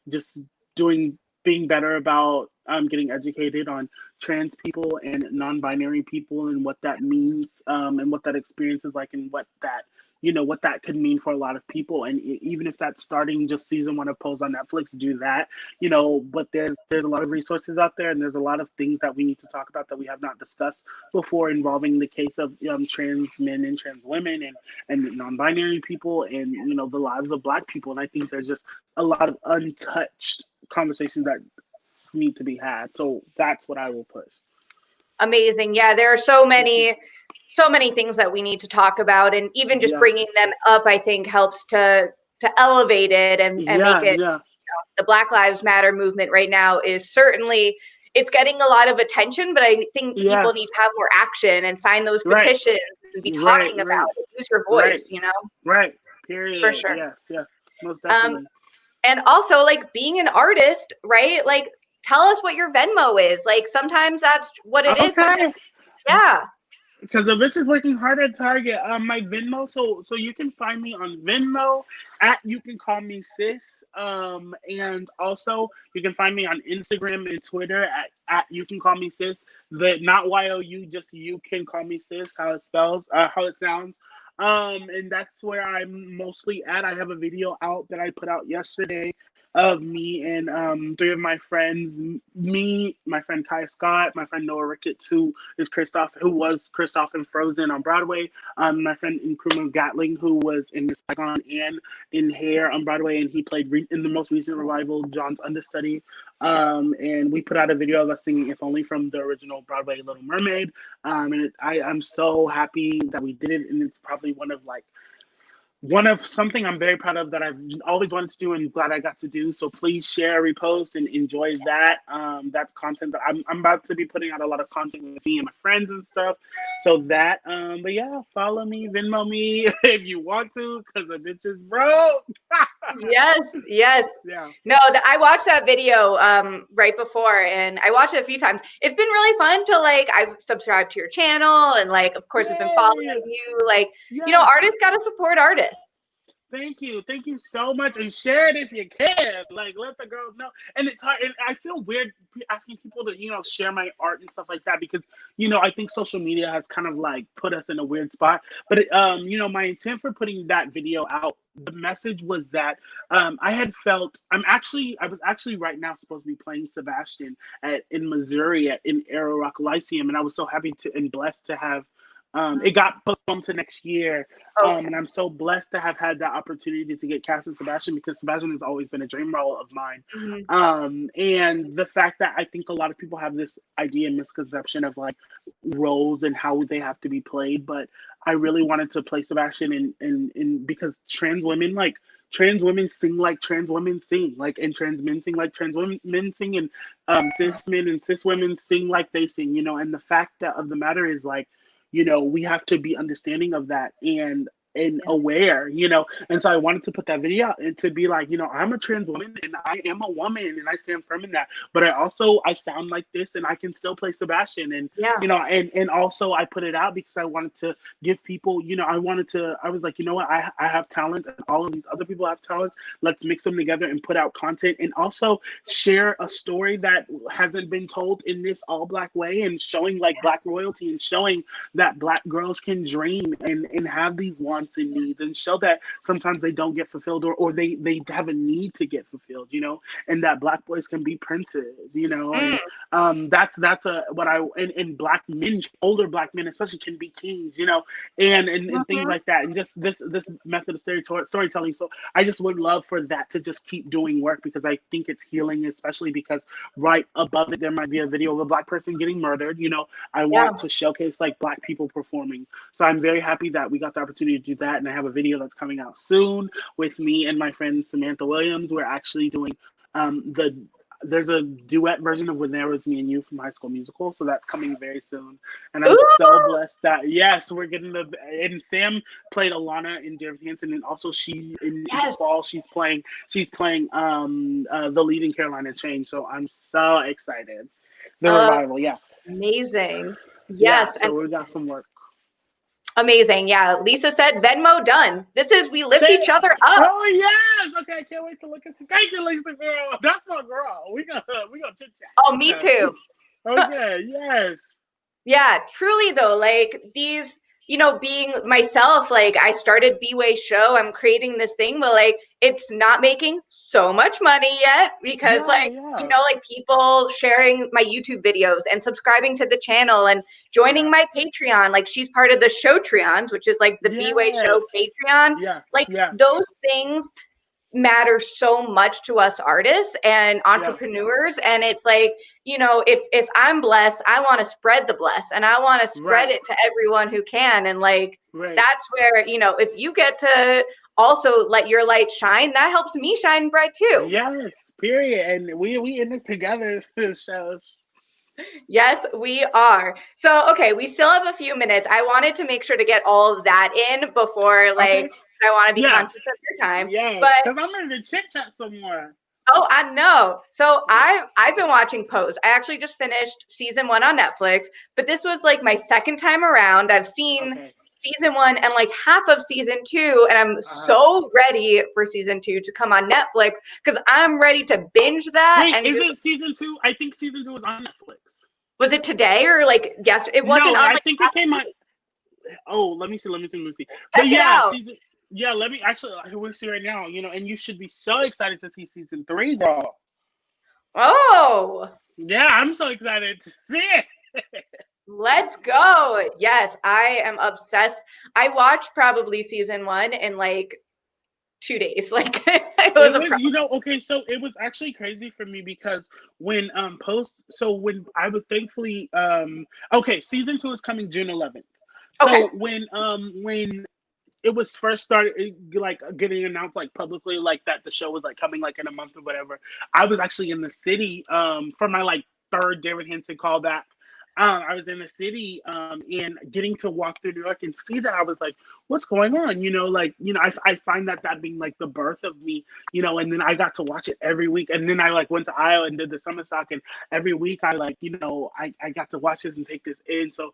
just being better about getting educated on trans people and non-binary people and what that means, and what that experience is like, and what that could mean for a lot of people. And even if that's starting just season 1 of Pose on Netflix, do that. But there's a lot of resources out there, and there's a lot of things that we need to talk about that we have not discussed before, involving the case of trans men and trans women and non-binary people, and the lives of Black people. And I think there's just a lot of untouched conversations that need to be had. So that's what I will push. Amazing. Yeah, there are so many things that we need to talk about, and even just Yeah. bringing them up, I think, helps to elevate it and make it. Yeah. The Black Lives Matter movement right now is certainly, it's getting a lot of attention, but I think Yeah. people need to have more action and sign those Right. petitions and be talking about it. Use your voice, Right. Period. For sure. Yes. Most definitely. And also like being an artist, right? Like tell us what your Venmo is. Like sometimes that's what it is. Okay. Yeah. Because the bitch is working hard at Target. My Venmo, so you can find me on Venmo at You Can Call Me Sis. And also you can find me on Instagram and Twitter at You Can Call Me Sis. The not YOU, just You Can Call Me Sis. How it sounds. And that's where I'm mostly at. I have a video out that I put out yesterday of me and 3 of my friends. Me, my friend Kaya Scott, my friend Noah Ricketts, who was Kristoff in Frozen on Broadway. My friend Nkrumah Gatling, who was in Miss Saigon and in Hair on Broadway, and he played in the most recent revival, John's understudy. And we put out a video of us singing "If Only" from the original Broadway Little Mermaid. And I'm so happy that we did it, and it's probably one of something I'm very proud of that I've always wanted to do and glad I got to do. So please share, repost, and enjoy that. That's content that I'm about to be putting out a lot of content with me and my friends and stuff. So that, but yeah, follow me, Venmo me if you want to, because the bitch is broke. Yes. Yeah. No, I watched that video right before, and I watched it a few times. It's been really fun to like, I've subscribed to your channel, and like, of course, I've been following you. Like, artists got to support artists. Thank you so much, and share it if you can. Like, let the girls know. And it's hard. And I feel weird asking people to share my art and stuff like that because I think social media has kind of like put us in a weird spot. But my intent for putting that video out, the message was that I was actually right now supposed to be playing Sebastian in Missouri in Arrow Rock Lyceum, and I was so happy and blessed to have. It got postponed to next year, and I'm so blessed to have had that opportunity to get cast as Sebastian because Sebastian has always been a dream role of mine. Mm-hmm. And the fact that I think a lot of people have this idea and misconception of like roles and how they have to be played, but I really wanted to play Sebastian in because trans women sing like trans women sing, like, and trans men sing like trans women sing, and cis men and cis women sing like they sing, and the fact of the matter is like, we have to be understanding of that. And and aware, and so I wanted to put that video out and to be like, I'm a trans woman and I am a woman and I stand firm in that, but I sound like this and I can still play Sebastian, and and also I put it out because I wanted to give people, I was like, what, I have talents and all of these other people have talents, let's mix them together and put out content, and also share a story that hasn't been told in this all Black way, and showing like Black royalty, and showing that Black girls can dream and have these wants and needs, and show that sometimes they don't get fulfilled, or they have a need to get fulfilled, and that Black boys can be princes, and that's what I, and Black men, older Black men especially, can be kings, and things like that, and just this method of storytelling. So I just would love for that to just keep doing work, because I think it's healing, especially because right above it there might be a video of a Black person getting murdered. I want to showcase like Black people performing. So I'm very happy that we got the opportunity to do that, and I have a video that's coming out soon with me and my friend Samantha Williams. We're actually doing there's a duet version of When There Was Me and You from High School Musical, so that's coming very soon. And I'm so blessed that we're getting and Sam played Alana in Dear Hanson, and also she in the fall she's playing the lead in Carolina Change. So I'm so excited. The revival, amazing. Yes, so we got some work. Amazing. Yeah. Lisa said Venmo done. This is we lift each other up. Oh yes. Okay, I can't wait to look at you. Thank you, Lisa girl. That's my girl. We gonna chit chat. Oh, me too. Okay, yes. Yeah, truly though, like these, being myself, like I started B-Way Show, I'm creating this thing, but like it's not making so much money yet, because like people sharing my YouTube videos and subscribing to the channel and joining my Patreon, like she's part of the Showtreons, which is like the B-Way Show Patreon. Those things matter so much to us artists and entrepreneurs, and it's like, if I'm blessed, I want to spread the bless, and I want to spread it to everyone who can, and like that's where, if you get to also let your light shine, that helps me shine bright too. Yes, period. And we in this together. Shows. Yes, we are. So okay, we still have a few minutes. I wanted to make sure to get all of that in before I want to be conscious of your time. Yeah, but because I'm ready to chit chat some more. Oh, I know. So I've been watching Pose. I actually just finished season 1 on Netflix, but this was like my second time around. I've seen season 1 and like half of season 2, and I'm so ready for season 2 to come on Netflix, because I'm ready to binge that. Wait, and is it season 2? I think season 2 was on Netflix. Was it today or like yesterday? It wasn't. No, on, I think it came out. Oh, let me see. But let me actually. We'll see right now. And you should be so excited to see season 3, girl. Oh. Yeah, I'm so excited to see it. Let's go. Yes, I am obsessed. I watched probably season 1 in like 2 days. Like it was okay, so it was actually crazy for me, because when when I was thankfully season 2 is coming June 11th. So when it was first started like getting announced like publicly, like that the show was like coming like in a month or whatever, I was actually in the city for my like third David Henson callback. I was in the city and getting to walk through New York and see that, I was like, what's going on? I find that being like the birth of me, and then I got to watch it every week. And then I like went to Iowa and did the summer stock, and every week I like, I got to watch this and take this in. So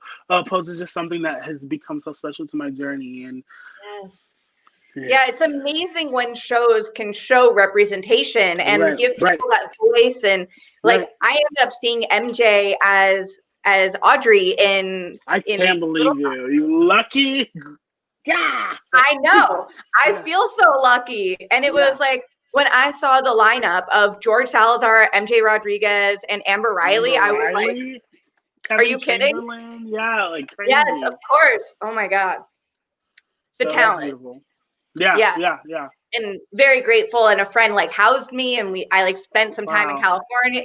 Pose is just something that has become so special to my journey. And yeah, it's amazing when shows can show representation and give people that voice. And like I ended up seeing MJ as Audrey in. I can't believe you lucky. Yeah, I know. I feel so lucky. And it was like when I saw the lineup of George Salazar, MJ Rodriguez, and Amber Riley, I was like, are you kidding? Yeah, like crazy. Yes, of course. Oh my God. The talent. Yeah. And very grateful, and a friend like housed me, and I like spent some time in California,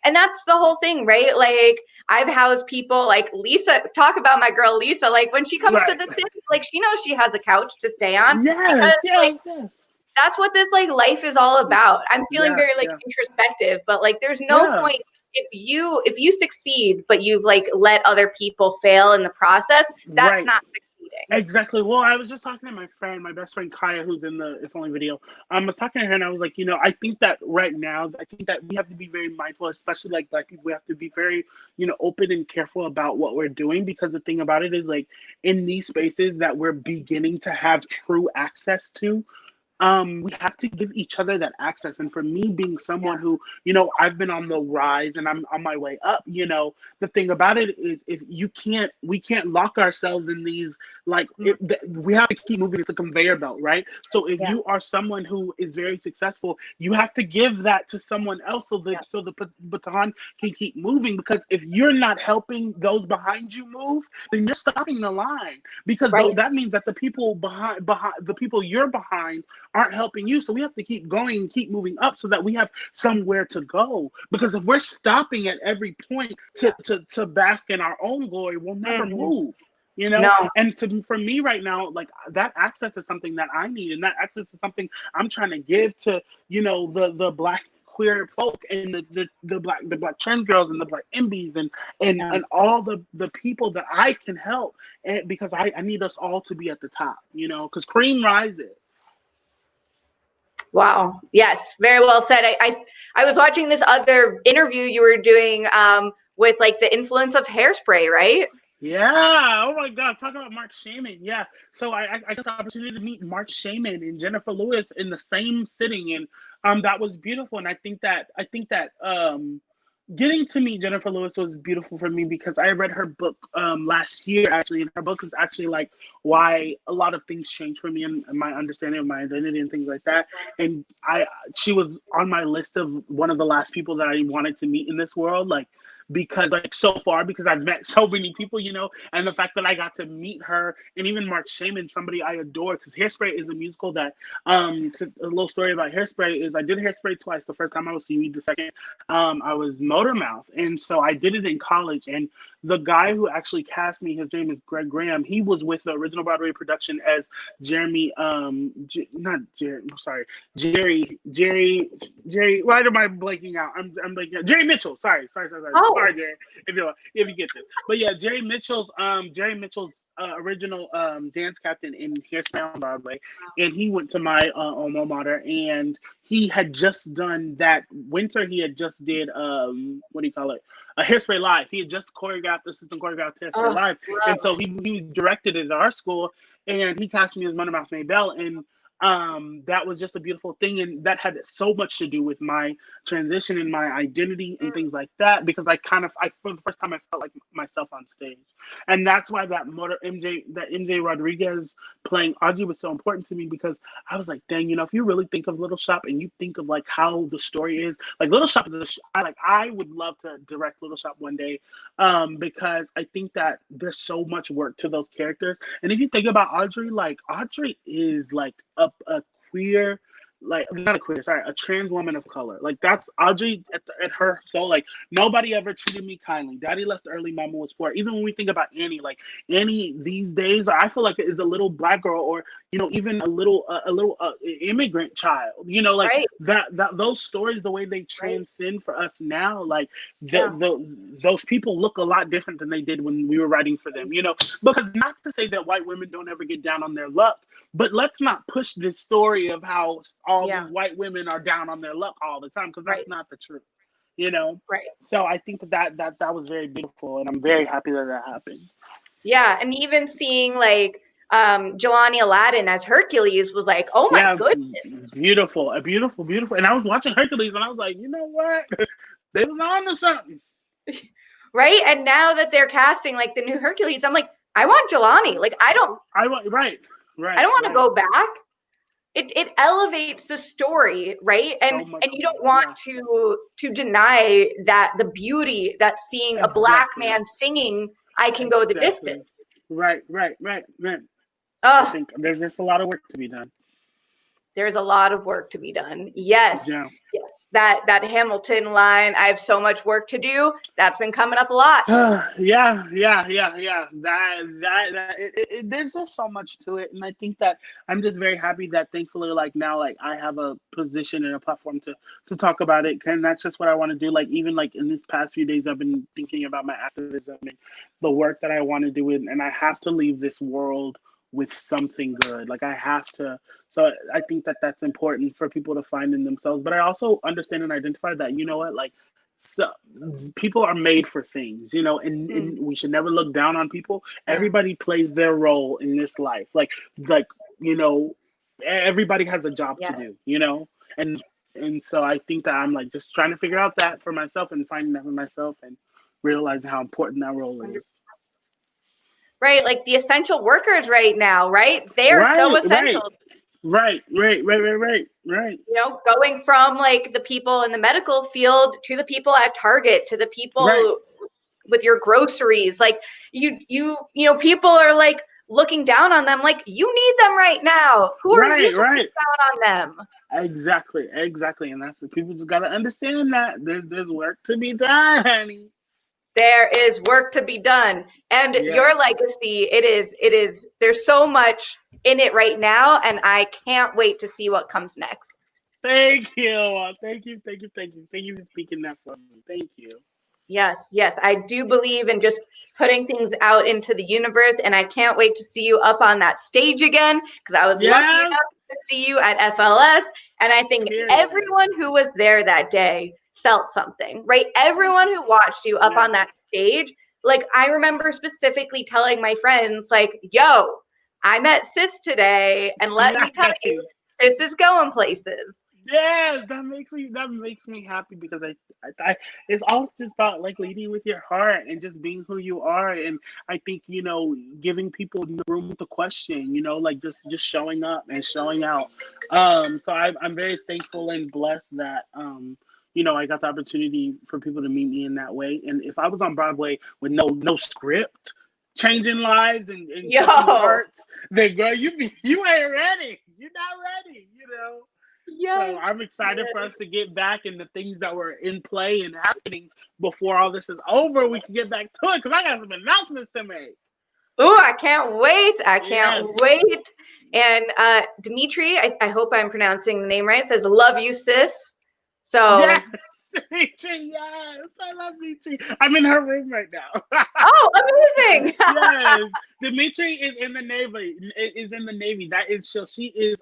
and that's the whole thing, right? Like I've housed people like Lisa. Talk about my girl Lisa. Like when she comes to the city, like she knows she has a couch to stay on. Yes. That's what this like life is all about. I'm feeling very like introspective, but like there's no point if you succeed, but you've like let other people fail in the process. That's not succeeding. Exactly. Well, I was just talking to my friend, my best friend Kaya, who's in the If Only video. I was talking to her and I was like, I think that right now, I think that we have to be very mindful, especially like Black people. We have to be very, open and careful about what we're doing, because the thing about it is, like, in these spaces that we're beginning to have true access to, we have to give each other that access. And for me, being someone who, I've been on the rise and I'm on my way up, the thing about it is, if we can't lock ourselves in these, like, we have to keep moving. It's a conveyor belt, right? So if you are someone who is very successful, you have to give that to someone else, so the baton can keep moving. Because if you're not helping those behind you move, then you're stopping the line, because that means that the people behind the people you're behind aren't helping you. So we have to keep going and keep moving up, so that we have somewhere to go. Because if we're stopping at every point to bask in our own glory, we'll never move. No. And for me right now, like, that access is something that I need, and that access is something I'm trying to give to the Black queer folk, and the black trans girls, and the Black MBs, and all the people that I can help, and because I need us all to be at the top, because cream rises. Wow. Yes. Very well said. I was watching this other interview you were doing with, like, the influence of Hairspray, right? Yeah. Oh my God. Talk about Mark Shaman. Yeah. So I got the opportunity to meet Mark Shaman and Jennifer Lewis in the same sitting, and that was beautiful. And I think that getting to meet Jennifer Lewis was beautiful for me, because I read her book last year, actually, and her book is actually, like, why a lot of things changed for me, and my understanding of my identity and things like that. And she was on my list of one of the last people that I wanted to meet in this world, like, because, like, so far, because I've met so many people, and the fact that I got to meet her, and even Mark Shaman, somebody I adore, because Hairspray is a musical that, a little story about Hairspray is, I did Hairspray twice. The first time I was seaweed, the second I was Motormouth. And so I did it in college, and the guy who actually cast me, his name is Greg Graham. He was with the original Broadway production as Jeremy, not Jerry, I'm sorry, Jerry, why am I blanking out? I'm blanking out. Jerry Mitchell, sorry. Oh. Sorry, Jerry, if you get this. But yeah, Jerry Mitchell's original dance captain in Hairspray on Broadway, and he went to my alma mater, and he had just done that winter. He had just did what do you call it? A Hairspray Live. He had just assistant choreographed Hairspray Live, and so he directed it at our school, and he cast me as Motormouth Maybelle, and that was just a beautiful thing, and that had so much to do with my transition and my identity and things like that, because I for the first time I felt like myself on stage. And that's why that MJ Rodriguez playing Audrey was so important to me, because I was like, dang, if you really think of Little Shop and you think of, like, how the story is, like, Little Shop is I would love to direct Little Shop one day, because I think that there's so much work to those characters. And if you think about Audrey, like, Audrey is like a queer, like, not a queer, sorry, a trans woman of color. Like, that's Audrey at her soul. Like, nobody ever treated me kindly. Daddy left early, mama was poor. Even when we think about Annie, like, Annie these days, I feel like it is a little Black girl, or even a little immigrant child. Like, that those stories, the way they transcend for us now, like, those people look a lot different than they did when we were writing for them. Because, not to say that white women don't ever get down on their luck, but let's not push this story of how all these white women are down on their luck all the time, because that's not the truth, Right. So I think that was very beautiful, and I'm very happy that happened. Yeah, and even seeing, like, Jelani Aladdin as Hercules was like, oh my goodness. Beautiful. And I was watching Hercules, and I was like, you know what? They was on to something. Right? And now that they're casting, like, the new Hercules, I'm like, I want Jelani. Like, I don't want to go back. It elevates the story, right? So and you don't want to deny that the beauty that seeing a Black man singing I Can Go the Distance. Right. I think there's just a lot of work to be done. There's a lot of work to be done. Yes. Yeah. Yes. That Hamilton line, I have so much work to do. That's been coming up a lot. Yeah. There's just so much to it, and I think that I'm just very happy that thankfully, like now, like I have a position and a platform to talk about it, and that's just what I want to do. Like even like in these past few days, I've been thinking about my activism and the work that I want to do, and I have to leave this world with something good. Like I have to. So I think that that's important for people to find in themselves. But I also understand and identify that, you know what, like, so people are made for things, you know, and we should never look down on people. Everybody plays their role in this life. Like, you know, everybody has a job to Yes. do, you know, and so I think that I'm like just trying to figure out that for myself and finding that for myself and realizing how important that role is. Right, like the essential workers right now, right? They are so essential. Right. You know, going from like the people in the medical field to the people at Target to the people with your groceries. Like you know, people are like looking down on them like you need them right now. Who are you to look down on them? Exactly. And that's what people just gotta understand that there's work to be done, honey. There is work to be done. And your legacy, it is, there's so much in it right now, and I can't wait to see what comes next. Thank you. Thank you for speaking that for me. Thank you. Yes, I do believe in just putting things out into the universe, and I can't wait to see you up on that stage again, because I was lucky enough to see you at FLS, and I think everyone who was there that day felt something, right? Everyone who watched you up on that stage, like I remember specifically telling my friends, like, yo, I met Sis today, and let me tell you, Sis is going places. Yes, that makes me happy because I it's all just about like leading with your heart and just being who you are. And I think, you know, giving people the room to question, you know, like just showing up and showing out. So I'm very thankful and blessed that you know, I got the opportunity for people to meet me in that way. And if I was on Broadway with no script, changing lives and touching hearts, then girl, you ain't ready. You're not ready, you know. So I'm excited for us to get back in the things that were in play and happening before all this is over. We can get back to it because I got some announcements to make. Oh, I can't wait. I can't wait. And Dimitri, I hope I'm pronouncing the name right, says, love you, sis. So yes, Dimitri, yes, I love Dimitri. I'm in her room right now. Oh, amazing! Yes, Dimitri is in the Navy. That is she is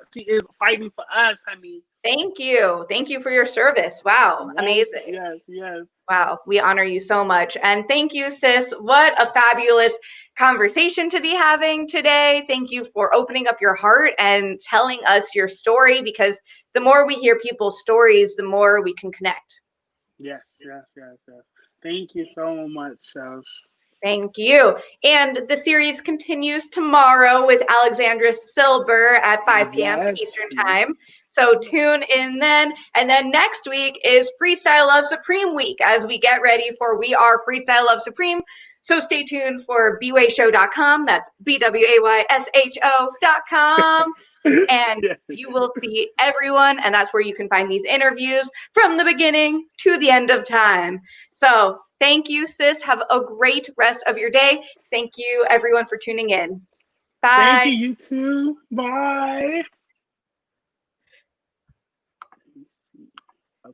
fighting for us, honey. Thank you for your service. Wow, amazing. Yes. Wow, we honor you so much. And thank you, sis. What a fabulous conversation to be having today. Thank you for opening up your heart and telling us your story, because the more we hear people's stories, the more we can connect. Yes. Thank you so much, Shelsh. Thank you. And the series continues tomorrow with Alexandra Silber at 5 p.m. Eastern Time. So tune in then. And then next week is Freestyle Love Supreme week as we get ready for We Are Freestyle Love Supreme. So stay tuned for bwayshow.com. That's BWAYSHO.com. And you will see everyone. And that's where you can find these interviews from the beginning to the end of time. So thank you, sis. Have a great rest of your day. Thank you, everyone, for tuning in. Bye. Thank you, you too. Bye.